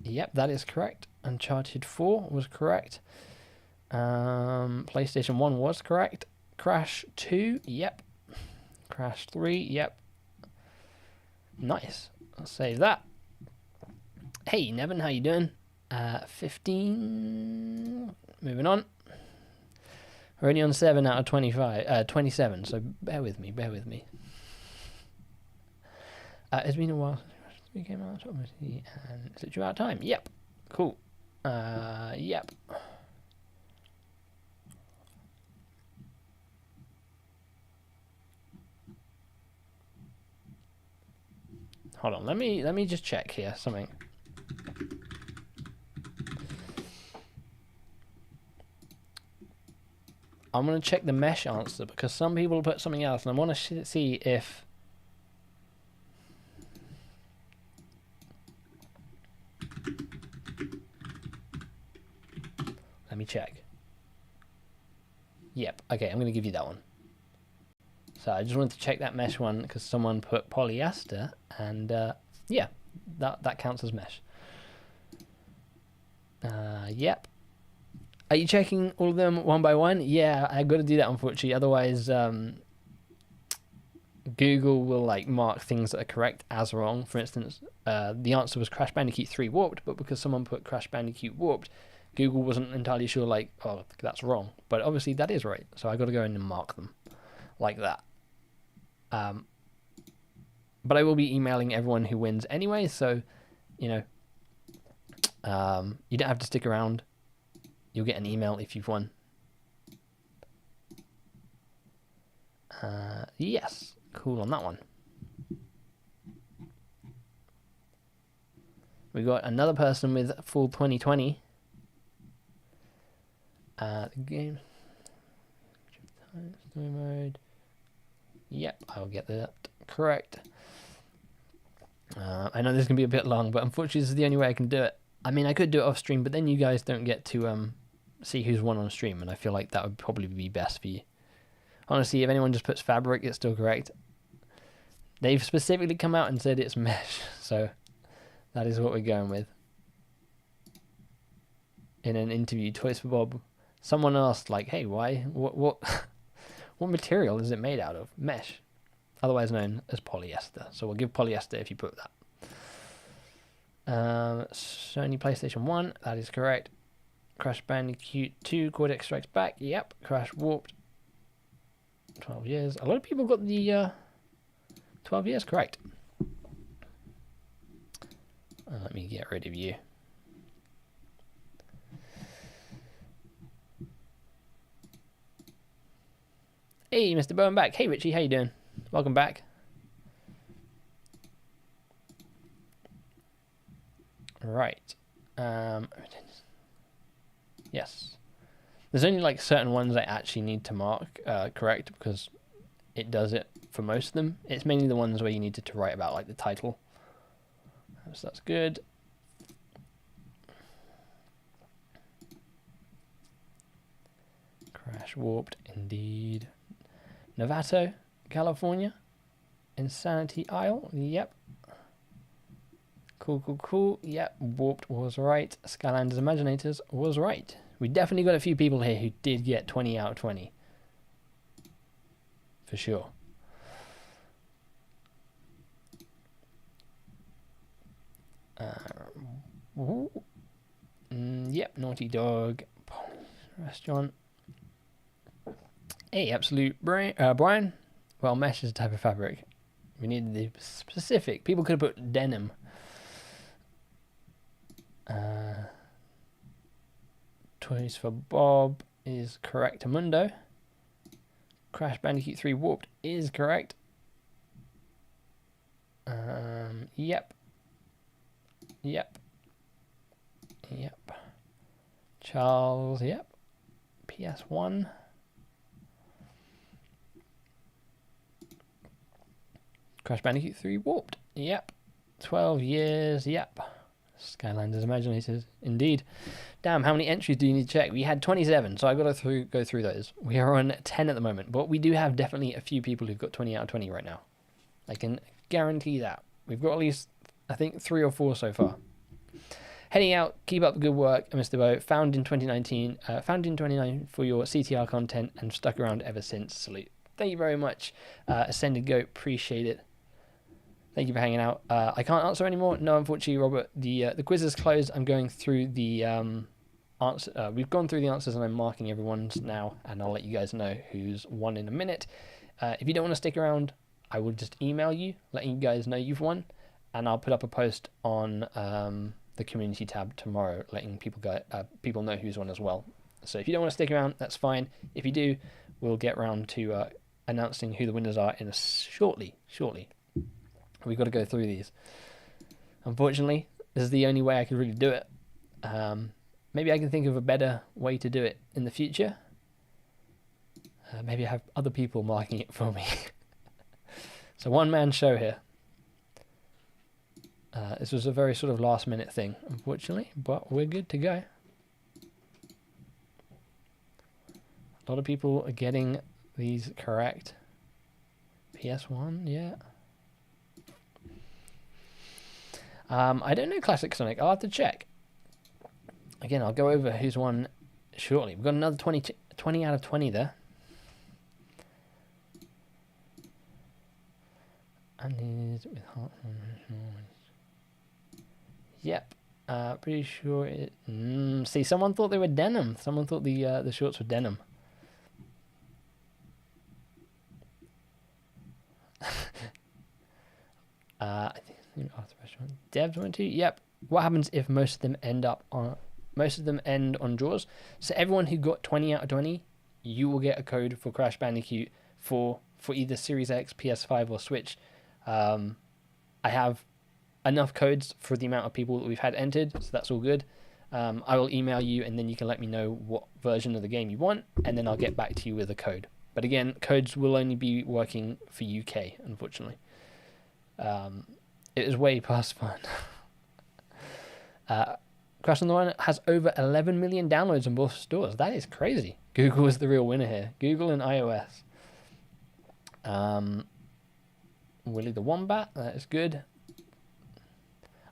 S1: Yep, that is correct. Uncharted 4 was correct. PlayStation 1 was correct. Crash 2, yep. Crash 3, yep. Nice. I'll save that. Hey, Nevin, how you doing? 15. Moving on. We're only on 7 out of 27, so bear with me, bear with me. It's been a while since we came out, obviously, and is it due out time? Yep. Cool. Yep. Hold on, let me just check here something. I'm gonna check the mesh answer because some people put something else, and I want to see if. Let me check. Yep. Okay, I'm gonna give you that one. So I just wanted to check that mesh one because someone put polyester, and yeah, that counts as mesh. Yep. Are you checking all of them one by one? Yeah, I got to do that unfortunately. Otherwise, Google will like mark things that are correct as wrong. For instance, the answer was Crash Bandicoot 3 Warped, but because someone put Crash Bandicoot Warped, Google wasn't entirely sure. Like, oh, that's wrong. But obviously that is right. So I got to go in and mark them like that. But I will be emailing everyone who wins anyway. So, you know, you don't have to stick around. You'll get an email if you've won. Yes, cool on that one. We got another person with full 2020. The game story mode. Yep, I'll get that correct. I know this is gonna be a bit long, but unfortunately, this is the only way I can do it. I mean, I could do it off stream, but then you guys don't get to see who's won on stream, and I feel like that would probably be best for you. Honestly, if anyone just puts fabric, it's still correct. They've specifically come out and said it's mesh, so that is what we're going with. In an interview, Toys for Bob, someone asked, like, hey, why? What what material is it made out of? Mesh, otherwise known as polyester. So we'll give polyester if you put that. Sony PlayStation 1, that is correct. Crash Bandicoot 2, Cortex Strikes Back, yep. Crash Warped, 12 years. A lot of people got the 12 years correct. Let me get rid of you. Hey, MisterBo, I'm back. Hey, Richie, how you doing? Welcome back. Right. Yes. There's only like certain ones I actually need to mark correct because it does it for most of them. It's mainly the ones where you needed to write about like the title. So that's good. Crash Warped, indeed. Novato, California. Insanity Isle, yep. Cool. Yep, Warped was right. Skylanders Imaginators was right. We definitely got a few people here who did get 20 out of 20. For sure. Yep, Naughty Dog. Restaurant. Hey, Absolute Brian. Well, mesh is a type of fabric. We needed the specific. People could have put denim. Toys for Bob is correct. Mundo. Crash Bandicoot 3 Warped is correct. Yep. Charles, yep. PS1. Crash Bandicoot 3 Warped, yep. 12 years, yep. Skylanders Imaginators, indeed. Damn, how many entries do you need to check? We had 27, so I got to go through those. We are on 10 at the moment, but we do have definitely a few people who've got 20 out of 20 right now. I can guarantee that. We've got at least, I think, 3 or 4 so far. Heading out, keep up the good work, MisterBo. Found in 2019 for your CTR content and stuck around ever since. Salute. Thank you very much, Ascended Goat. Appreciate it. Thank you for hanging out. I can't answer anymore. No, unfortunately, Robert. The quiz is closed. I'm going through the answer. We've gone through the answers and I'm marking everyone's now, and I'll let you guys know who's won in a minute. If you don't want to stick around, I will just email you, letting you guys know you've won, and I'll put up a post on the community tab tomorrow, letting people know who's won as well. So if you don't want to stick around, that's fine. If you do, we'll get round to announcing who the winners are in shortly. We've got to go through these. Unfortunately, this is the only way I could really do it. Maybe I can think of a better way to do it in the future. Maybe I have other people marking it for me. It's a one-man show here. This was a very sort of last-minute thing, unfortunately, but we're good to go. A lot of people are getting these correct. PS1, yeah. I don't know Classic Sonic. I'll have to check. Again, I'll go over who's won shortly. We've got another 20 out of 20 there. And with heart. Yep. Pretty sure it. See, someone thought they were denim. Someone thought the shorts were denim. I think Devs went to. Yep. What happens if most of them end on draws? So everyone who got 20 out of 20, you will get a code for Crash Bandicoot for either Series X, PS5, or Switch. I have enough codes for the amount of people that we've had entered, so that's all good. I will email you, and then you can let me know what version of the game you want, and then I'll get back to you with a code. But again, codes will only be working for UK, unfortunately. It is way past fun. Crash on the Run has over 11 million downloads on both stores. That is crazy. Google is the real winner here. Google and iOS. Willy the Wombat, that is good.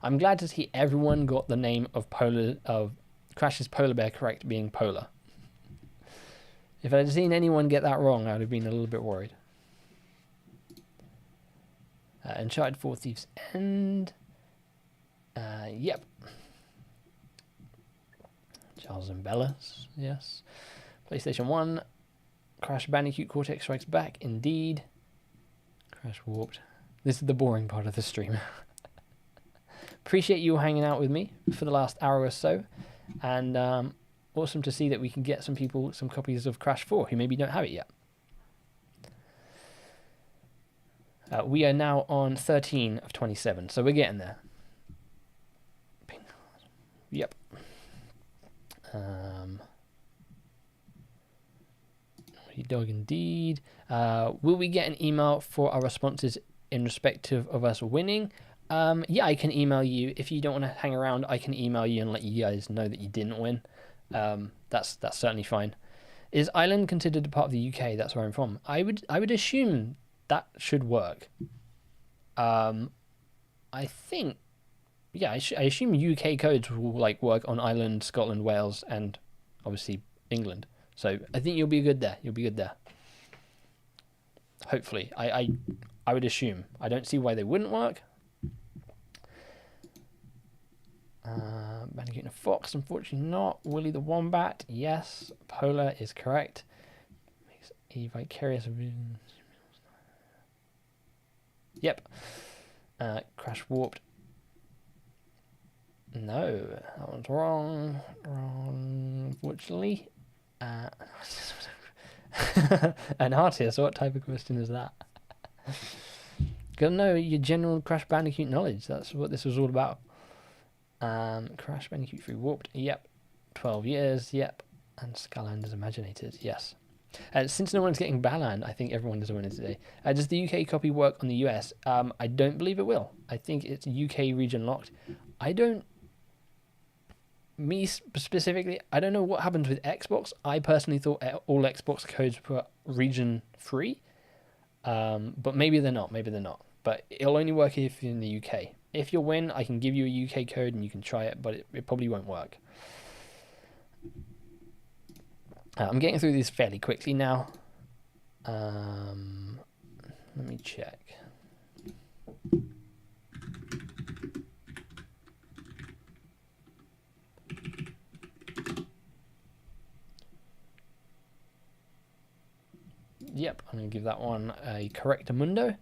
S1: I'm glad to see everyone got the name of Crash's polar bear correct, being Polar. If I'd seen anyone get that wrong, I would have been a little bit worried. Uncharted 4 Thieves End. Yep. Charles and Bellas, yes. PlayStation 1. Crash Bandicoot Cortex Strikes Back, indeed. Crash Warped. This is the boring part of the stream. Appreciate you hanging out with me for the last hour or so. And awesome to see that we can get some people some copies of Crash 4 who maybe don't have it yet. We are now on 13 of 27, so we're getting there. Yep. Dog indeed. Will we get an email for our responses in respect of us winning? Yeah, I can email you. If you don't want to hang around, I can email you and let you guys know that you didn't win. That's certainly fine. Is Ireland considered a part of the UK? That's where I'm from. I would assume that should work. I think, yeah, I assume UK codes will like work on Ireland, Scotland, Wales, and obviously England. So I think you'll be good there. You'll be good there. Hopefully, I would assume. I don't see why they wouldn't work. Bandicoot and a Fox, unfortunately not. Willy the Wombat, yes. Polar is correct. Makes a vicarious. Yep. Crash Warped. No, that one's wrong. Wrong, unfortunately. An artist, what type of question is that? Gotta know your general Crash Bandicoot knowledge. That's what this was all about. Crash Bandicoot 3 Warped, yep. 12 years, yep. And Skylanders Imaginated, yes. Since no one's getting banned, I think everyone is winning today. Does the UK copy work on the US? I don't believe it will. I think it's UK region locked. I don't Me specifically, I don't know what happens with Xbox. I personally thought all Xbox codes were region free, but maybe they're not. Maybe they're not. But it'll only work if you're in the UK. If you win, I can give you a UK code and you can try it, but it probably won't work. I'm getting through these fairly quickly now. Let me check. Yep, I'm going to give that one a correctamundo.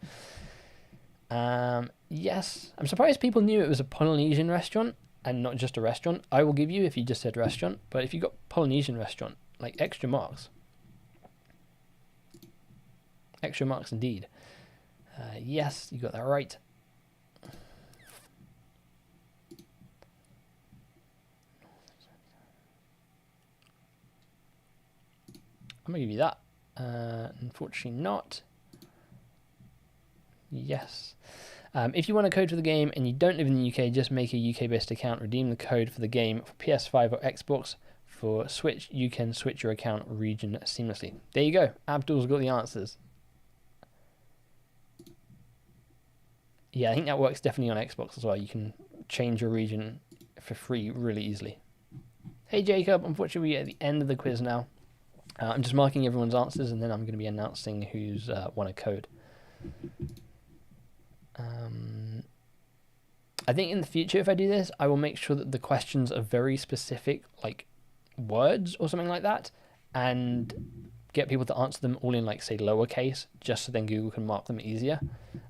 S1: Yes, I'm surprised people knew it was a Polynesian restaurant and not just a restaurant. I will give you if you just said restaurant, but if you got Polynesian restaurant, like extra marks. Extra marks indeed. Yes, you got that right. I'm going to give you that. Unfortunately not. Yes. If you want a code for the game and you don't live in the UK, just make a UK-based account, redeem the code for the game for PS5 or Xbox. For Switch, you can switch your account region seamlessly. There you go. Abdul's got the answers. Yeah, I think that works definitely on Xbox as well. You can change your region for free really easily. Hey Jacob, unfortunately we're at the end of the quiz now. I'm just marking everyone's answers and then I'm going to be announcing who's won a code. I think in the future, if I do this, I will make sure that the questions are very specific, like words or something like that, and get people to answer them all in, like, say, lowercase, just so then Google can mark them easier.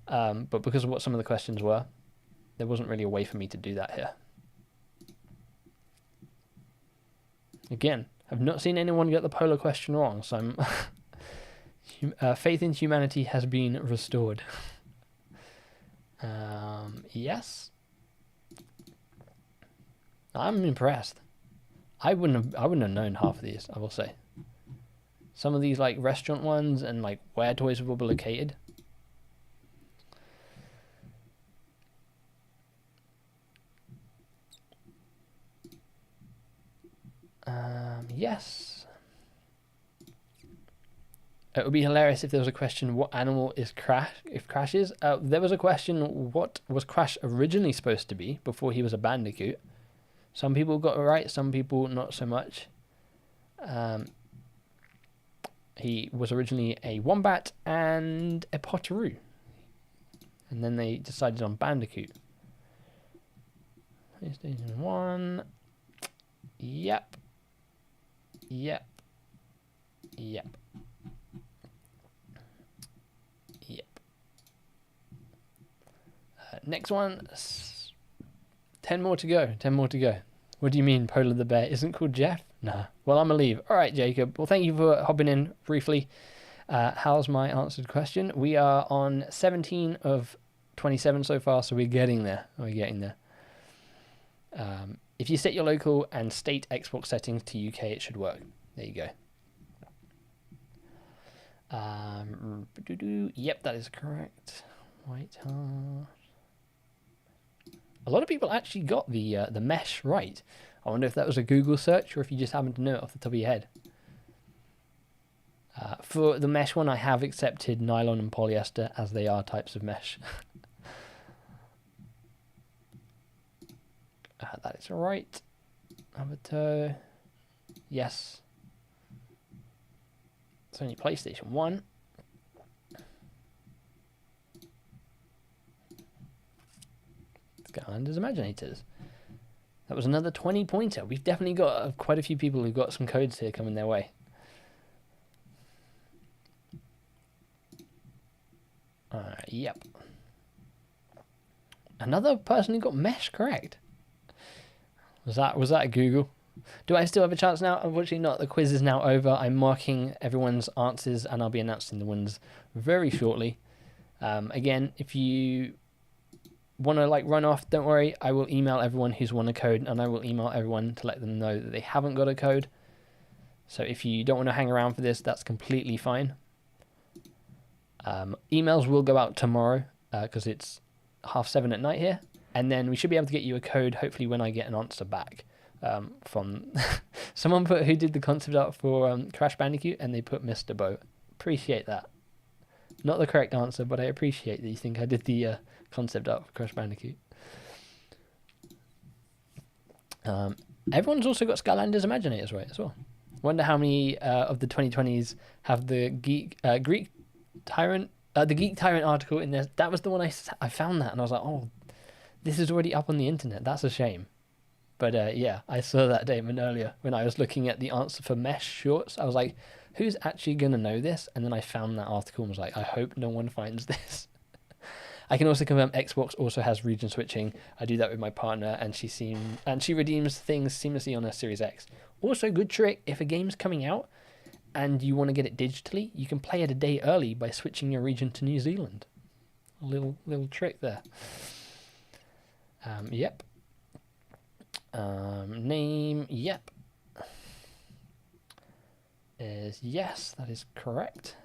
S1: But because of what some of the questions were, there wasn't really a way for me to do that here. Again, I've not seen anyone get the polar question wrong, so faith in humanity has been restored. Yes. I'm impressed. I wouldn't have known half of these, I will say. Some of these, like, restaurant ones and, like, where toys will be located. Yes. It would be hilarious if there was a question, what animal is Crash? If Crash is, there was a question, what was Crash originally supposed to be before he was a bandicoot? Some people got it right, some people not so much. He was originally a wombat and a potteroo, and then they decided on bandicoot. PlayStation 1. Yep. Yep. Yep. Yep. Next one. 10 more to go. 10 more to go. What do you mean Polar the Bear isn't called Jeff? Nah. Well, I'm going to leave. All right, Jacob. Well, thank you for hopping in briefly. How's my answered question? We are on 17 of 27 so far, so we're getting there. We're getting there. If you set your local and state Xbox settings to UK, it should work. There you go. Yep, that is correct. White heart. A lot of people actually got the mesh right. I wonder if that was a Google search or if you just happen to know it off the top of your head. For the mesh one, I have accepted nylon and polyester as they are types of mesh. That is right. Avatar. Yes. It's only PlayStation 1. Skylanders Imaginators. That was another 20-pointer. We've definitely got quite a few people who've got some codes here coming their way. Yep. Another person who got mesh correct. Was that Google? Do I still have a chance now? Unfortunately not. The quiz is now over. I'm marking everyone's answers and I'll be announcing the winners very shortly. Again, if you want to run off, don't worry. I will email everyone who's won a code and I will email everyone to let them know that they haven't got a code. So if you don't want to hang around for this, that's completely fine. Emails will go out tomorrow because it's 7:30 at night here. And then we should be able to get you a code hopefully when I get an answer back. from someone put who did the concept art for Crash Bandicoot, and they put MisterBo. Appreciate that. Not the correct answer, but I appreciate that you think I did the concept art for Crash Bandicoot. Everyone's also got Skylanders Imaginators right as well. Wonder how many of the 2020s have the Geek Tyrant article in there. That was the one I found that, and I was like, oh, this is already up on the internet. That's a shame. But yeah, I saw that statement earlier when I was looking at the answer for mesh shorts. I was like, who's actually going to know this? And then I found that article and was like, I hope no one finds this. I can also confirm Xbox also has region switching. I do that with my partner, and she redeems things seamlessly on her Series X. Also, good trick, if a game's coming out and you want to get it digitally, you can play it a day early by switching your region to New Zealand. A little trick there. Yep. Name, yep. Is yes, that is correct.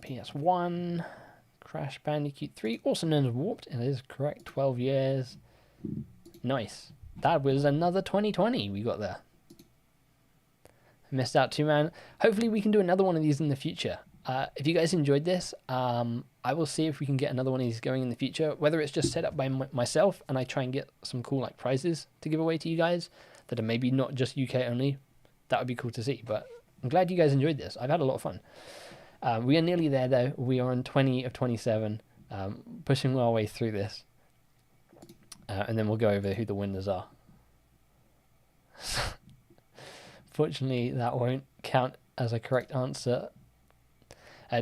S1: PS1, Crash Bandicoot 3, also known as Warped, and it is correct, 12 years. Nice. That was another 2020 we got there. Missed out too, man. Hopefully we can do another one of these in the future. If you guys enjoyed this, I will see if we can get another one of these going in the future, whether it's just set up by myself and I try and get some cool like prizes to give away to you guys that are maybe not just UK only. That would be cool to see, but I'm glad you guys enjoyed this. I've had a lot of fun. We are nearly there though. We are on 20 of 27, pushing our way through this. And then we'll go over who the winners are. Fortunately, that won't count as a correct answer.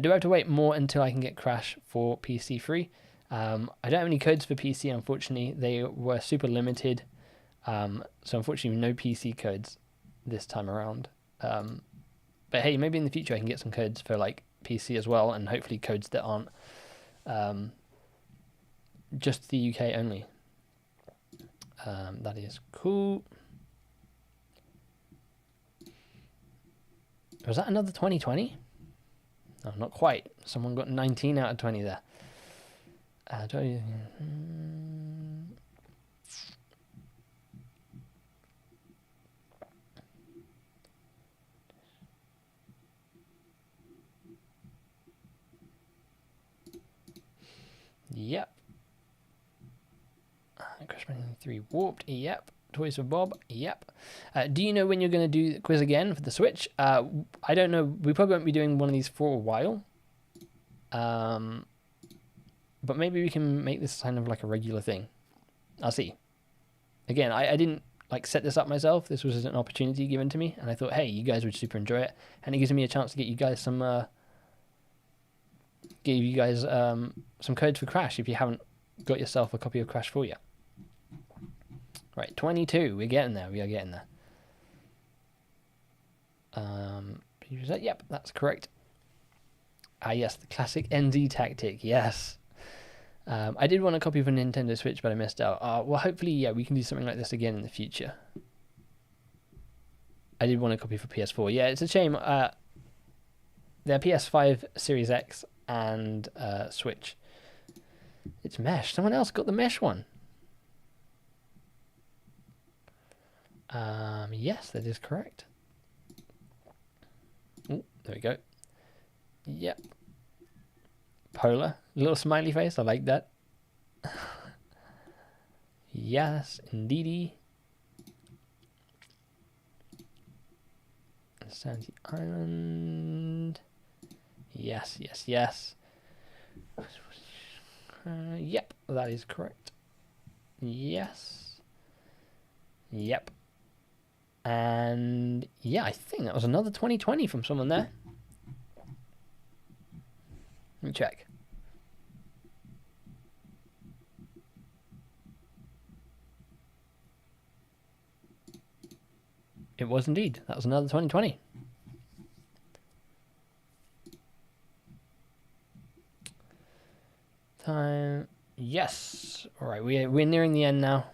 S1: Do I have to wait more until I can get Crash for PC free? I don't have any codes for PC, unfortunately. They were super limited. So unfortunately, no PC codes this time around. But hey, maybe in the future I can get some codes for like PC as well, and hopefully codes that aren't just the UK only. That is cool. Was that another 2020? No, not quite. Someone got 19 out of 20 there. Yep. Crash Bandicoot 3 Warped. Yep. Toys for Bob. Yep. Do you know when you're going to do the quiz again for the Switch? I don't know. We probably won't be doing one of these for a while. But maybe we can make this kind of like a regular thing. I'll see. Again, I didn't like set this up myself. This was an opportunity given to me, and I thought, hey, you guys would super enjoy it, and it gives me a chance to get you guys some some codes for Crash if you haven't got yourself a copy of Crash for you. Right, 22. We're getting there. We are getting there. Yep, that's correct. Yes, the classic NZ tactic. Yes. I did want a copy of a Nintendo Switch, but I missed out. Well, hopefully, yeah, we can do something like this again in the future. I did want a copy for PS4. Yeah, it's a shame. They're PS5, Series X, and Switch. It's mesh. Someone else got the mesh one. Yes, that is correct. Oh, there we go. Yep. Polar. Little smiley face. I like that. Yes, indeedy. Sandy Island. Yes, yes, yes. Yep, that is correct. Yes. Yep. And yeah, I think that was another 2020 from someone there. Let me check. It was indeed. That was another 2020. Time. Yes. All right. We're nearing the end now.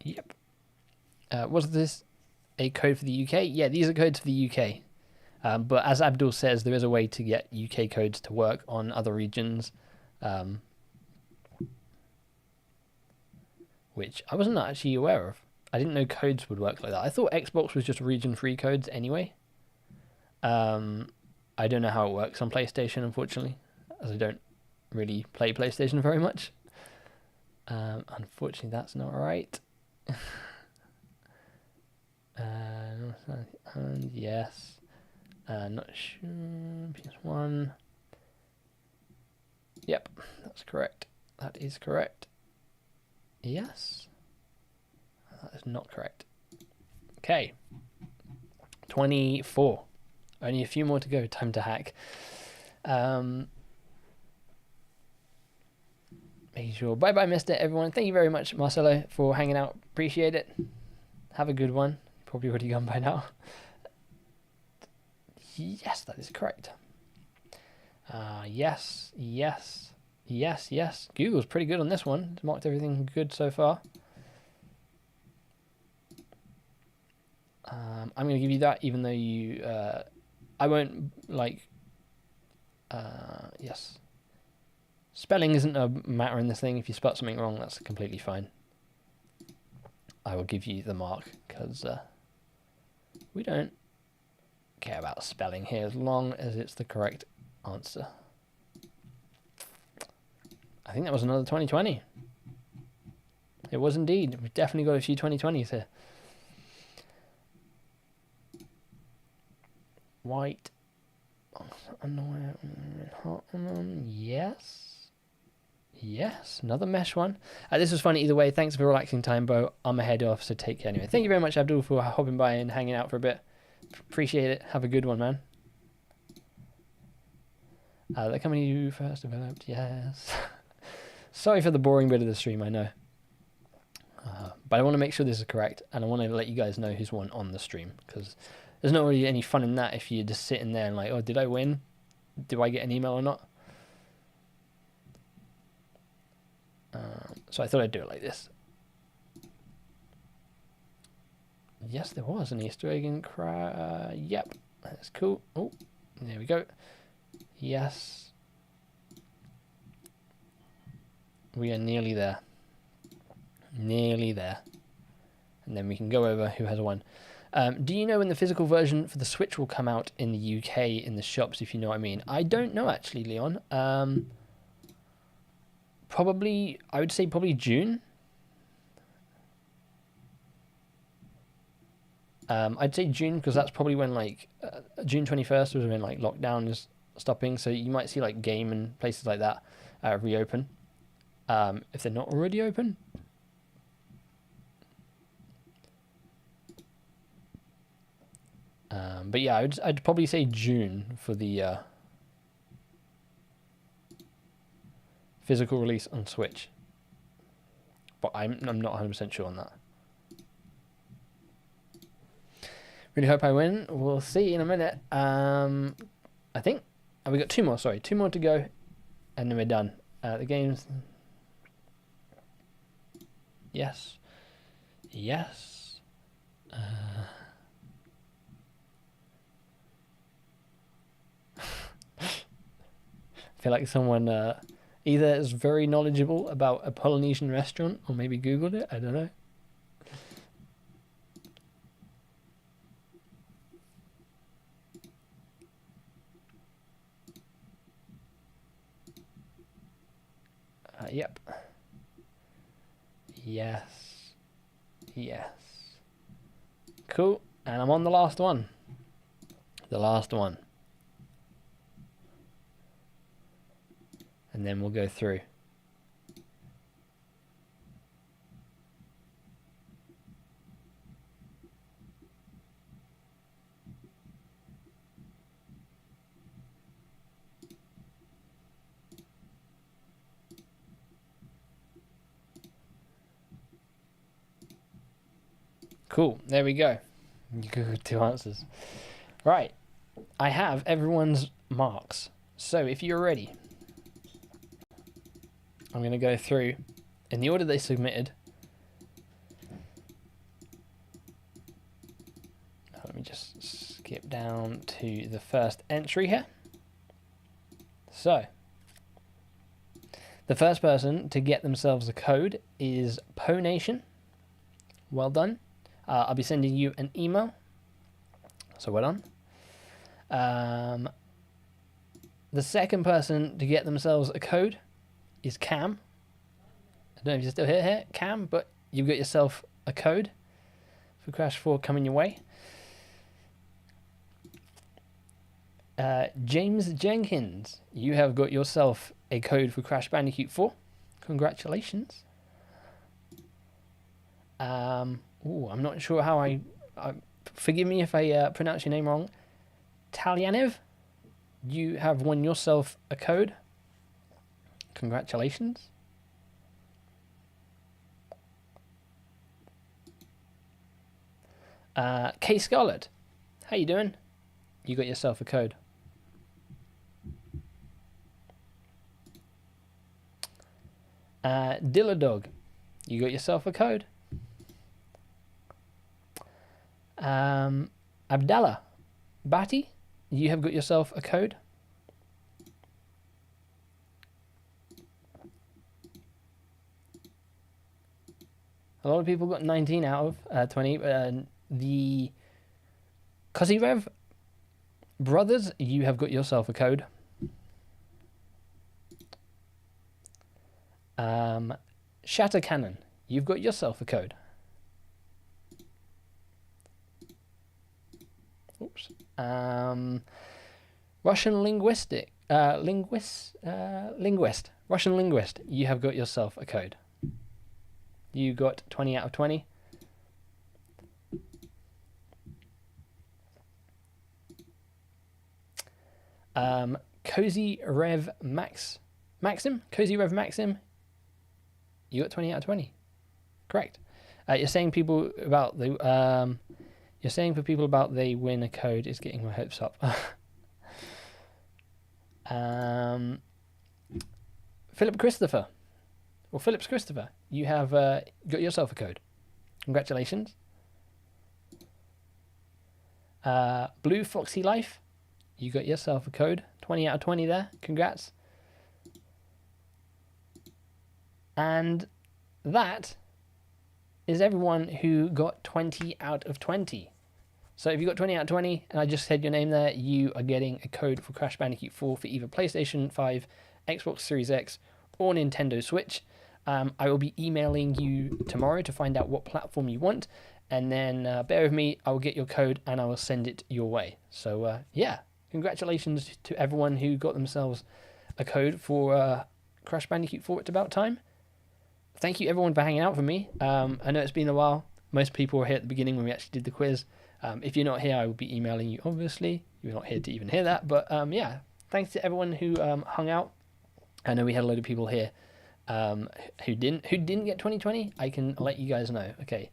S1: Yep. Was this a code for the UK? Yeah, these are codes for the UK. But as Abdul says, there is a way to get UK codes to work on other regions, which I wasn't actually aware of. I didn't know codes would work like that. I thought Xbox was just region-free codes anyway. I don't know how it works on PlayStation, unfortunately, as I don't really play PlayStation very much. Unfortunately, that's not right. And yes. Not sure. PS1. Yep, that's correct. That is correct. Yes. That is not correct. Okay. 24. Only a few more to go. Time to hack. Making sure. Bye bye, Mister everyone. Thank you very much, Marcelo, for hanging out. Appreciate it. Have a good one. Probably already gone by now. Yes, that is correct. Yes. Google's pretty good on this one. It's marked everything good so far. I'm going to give you that, even though you... I won't, like... yes. Spelling isn't a matter in this thing. If you spell something wrong, that's completely fine. I will give you the mark, because we don't care about spelling here as long as it's the correct answer. I think that was another 2020. It was indeed. We've definitely got a few 2020s here. White underwear. Yes, another mesh one. This was fun either way. Thanks for relaxing time, Bo. I'm a head off, so take care anyway. Thank you very much, Abdul, for hopping by and hanging out for a bit. Appreciate it. Have a good one, man. The company you first developed, yes. Sorry for the boring bit of the stream, I know. But I want to make sure this is correct, and I want to let you guys know who's won on the stream, because there's not really any fun in that if you're just sitting there and like, oh, did I win? Do I get an email or not? So I thought I'd do it like this. Yes, there was an Easter egg in yep, that's cool. Oh, there we go. Yes. We are nearly there. Nearly there. And then we can go over who has won. Do you know when the physical version for the Switch will come out in the UK in the shops, if you know what I mean? I don't know, actually, Leon. Probably, I would say probably June. I'd say June, because that's probably when, like, June 21st was when, like, lockdown is stopping. So you might see, like, Game and places like that reopen. If they're not already open. But yeah, I'd probably say June for the physical release on Switch. But I'm not 100% sure on that. Really hope I win. We'll see in a minute. I think we got two more. Sorry, two more to go, and then we're done. The games. Yes. Yes. I feel like someone either is very knowledgeable about a Polynesian restaurant or maybe Googled it. I don't know. Yep. Yes. Yes. Cool. And I'm on the last one. The last one. And then we'll go through. Cool. There we go. You Googled two answers. Right. I have everyone's marks. So if you're ready, I'm going to go through in the order they submitted. down to the first entry here. So, the first person to get themselves a code is Po Nation. Well done. I'll be sending you an email. So well done. The second person to get themselves a code is Cam. I don't know if you're still here, Cam, but you've got yourself a code for Crash 4 coming your way. James Jenkins, you have got yourself a code for Crash Bandicoot 4. Congratulations. I'm not sure how I forgive me if I pronounce your name wrong. Talyanev, you have won yourself a code. Congratulations. K Scarlett, how you doing? You got yourself a code. Dilladog, you got yourself a code. Abdallah Bati, you have got yourself a code. A lot of people got 19 out of 20. The Kozirev Brothers, you have got yourself a code. Shatter Cannon, you've got yourself a code. Oops. Russian linguist, Russian linguist, you have got yourself a code. You got 20 out of 20. Cozy Rev Maxim, you got 20 out of 20. Correct. You're saying people about the you're saying for people about they win a code is getting my hopes up. Phillips Christopher, you have got yourself a code. Congratulations. Blue Foxy Life, you got yourself a code. 20 out of 20 there. Congrats. And that is everyone who got 20 out of 20. So if you got 20 out of 20 and I just said your name there, you are getting a code for Crash Bandicoot 4 for either PlayStation 5, Xbox Series X, or Nintendo Switch. I will be emailing you tomorrow to find out what platform you want, and then bear with me, I will get your code and I will send it your way. So yeah, congratulations to everyone who got themselves a code for Crash Bandicoot 4. It's about time. Thank you everyone for hanging out for me. I know it's been a while. Most people were here at the beginning when we actually did the quiz. If you're not here, I will be emailing you, obviously. You're not here to even hear that. But yeah, thanks to everyone who hung out. I know we had a load of people here who didn't get 20/20. I can let you guys know. Okay.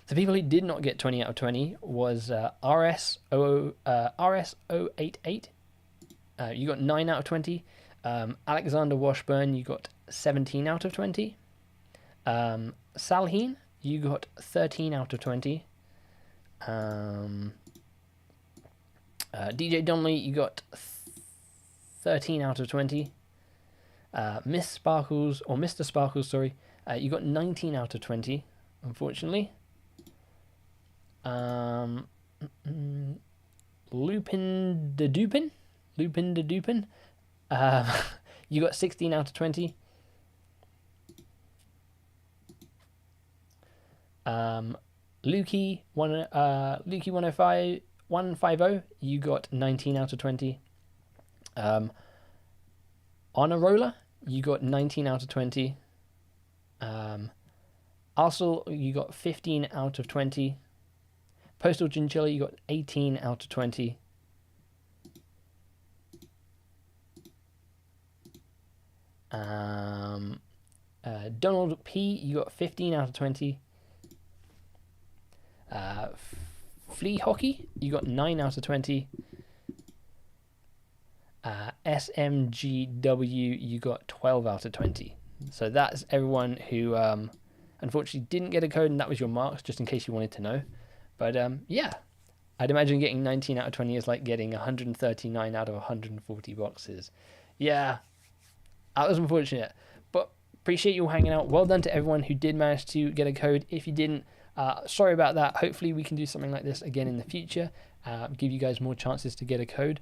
S1: The people who did not get 20 out of 20 was RS088. You got 9 out of 20. Alexander Washburn, you got 17 out of 20. Salheen, you got 13 out of 20. DJ Donnelly, you got 13 out of 20. Miss Sparkles, or Mr. Sparkles, sorry, you got 19 out of 20, unfortunately. Lupin de Dupin, you got 16 out of 20. Lukey 150, you got 19 out of 20. Honor Roller, you got 19 out of 20. Arsel, you got 15 out of 20. Postal Chinchilla, you got 18 out of 20. Donald P, you got 15 out of 20. Flea Hockey, you got 9 out of 20. SMGW, you got 12 out of 20. So that's everyone who unfortunately didn't get a code, and that was your marks, just in case you wanted to know. But yeah, I'd imagine getting 19 out of 20 is like getting 139 out of 140 boxes. Yeah, that was unfortunate. But appreciate you all hanging out. Well done to everyone who did manage to get a code. If you didn't, sorry about that. Hopefully we can do something like this again in the future. Give you guys more chances to get a code.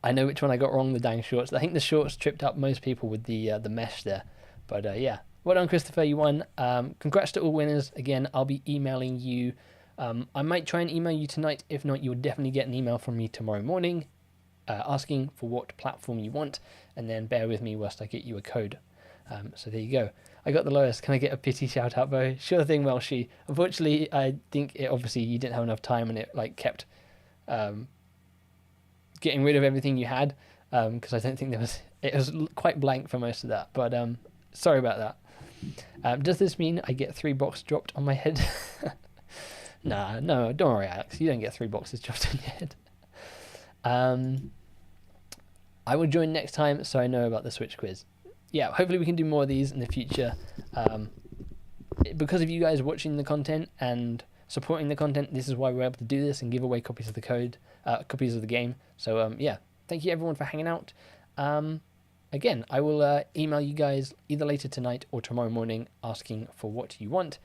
S1: I know which one I got wrong, the dang shorts. I think the shorts tripped up most people with the mesh there. But yeah, well done, Christopher. You won. Congrats to all winners. Again, I'll be emailing you. I might try and email you tonight. If not, you'll definitely get an email from me tomorrow morning asking for what platform you want. And then bear with me whilst I get you a code. So there you go. I got the lowest. Can I get a pity shout out, Bo? Sure thing, Welshie. Unfortunately, I think obviously you didn't have enough time and it like kept getting rid of everything you had because I don't think it was quite blank for most of that. But sorry about that. Does this mean I get 3 boxes dropped on my head? Nah, no, don't worry, Alex. You don't get 3 boxes dropped on your head. I will join next time so I know about the Switch quiz. Yeah, hopefully we can do more of these in the future. Because of you guys watching the content and supporting the content, this is why we're able to do this and give away copies of the code, copies of the game. So yeah, thank you everyone for hanging out. Again, I will email you guys either later tonight or tomorrow morning asking for what you want.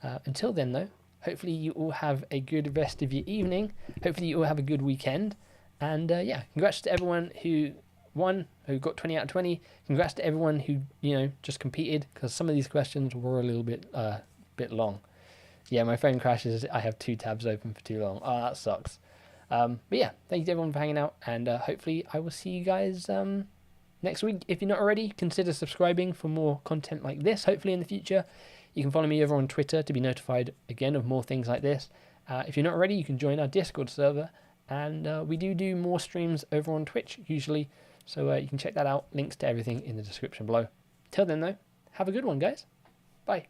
S1: Until then though, hopefully you all have a good rest of your evening. Hopefully you all have a good weekend. And yeah, congrats to everyone who won, who got 20 out of 20. Congrats to everyone who, just competed, because some of these questions were a little bit long. Yeah, my phone crashes. I have 2 tabs open for too long. Oh, that sucks. But yeah, thank you to everyone for hanging out, and hopefully I will see you guys next week. If you're not already, consider subscribing for more content like this, hopefully in the future. You can follow me over on Twitter to be notified again of more things like this. If you're not already, you can join our Discord server, and we do more streams over on Twitch usually, so you can check that out. Links to everything in the description below. Till then though, have a good one, guys. Bye.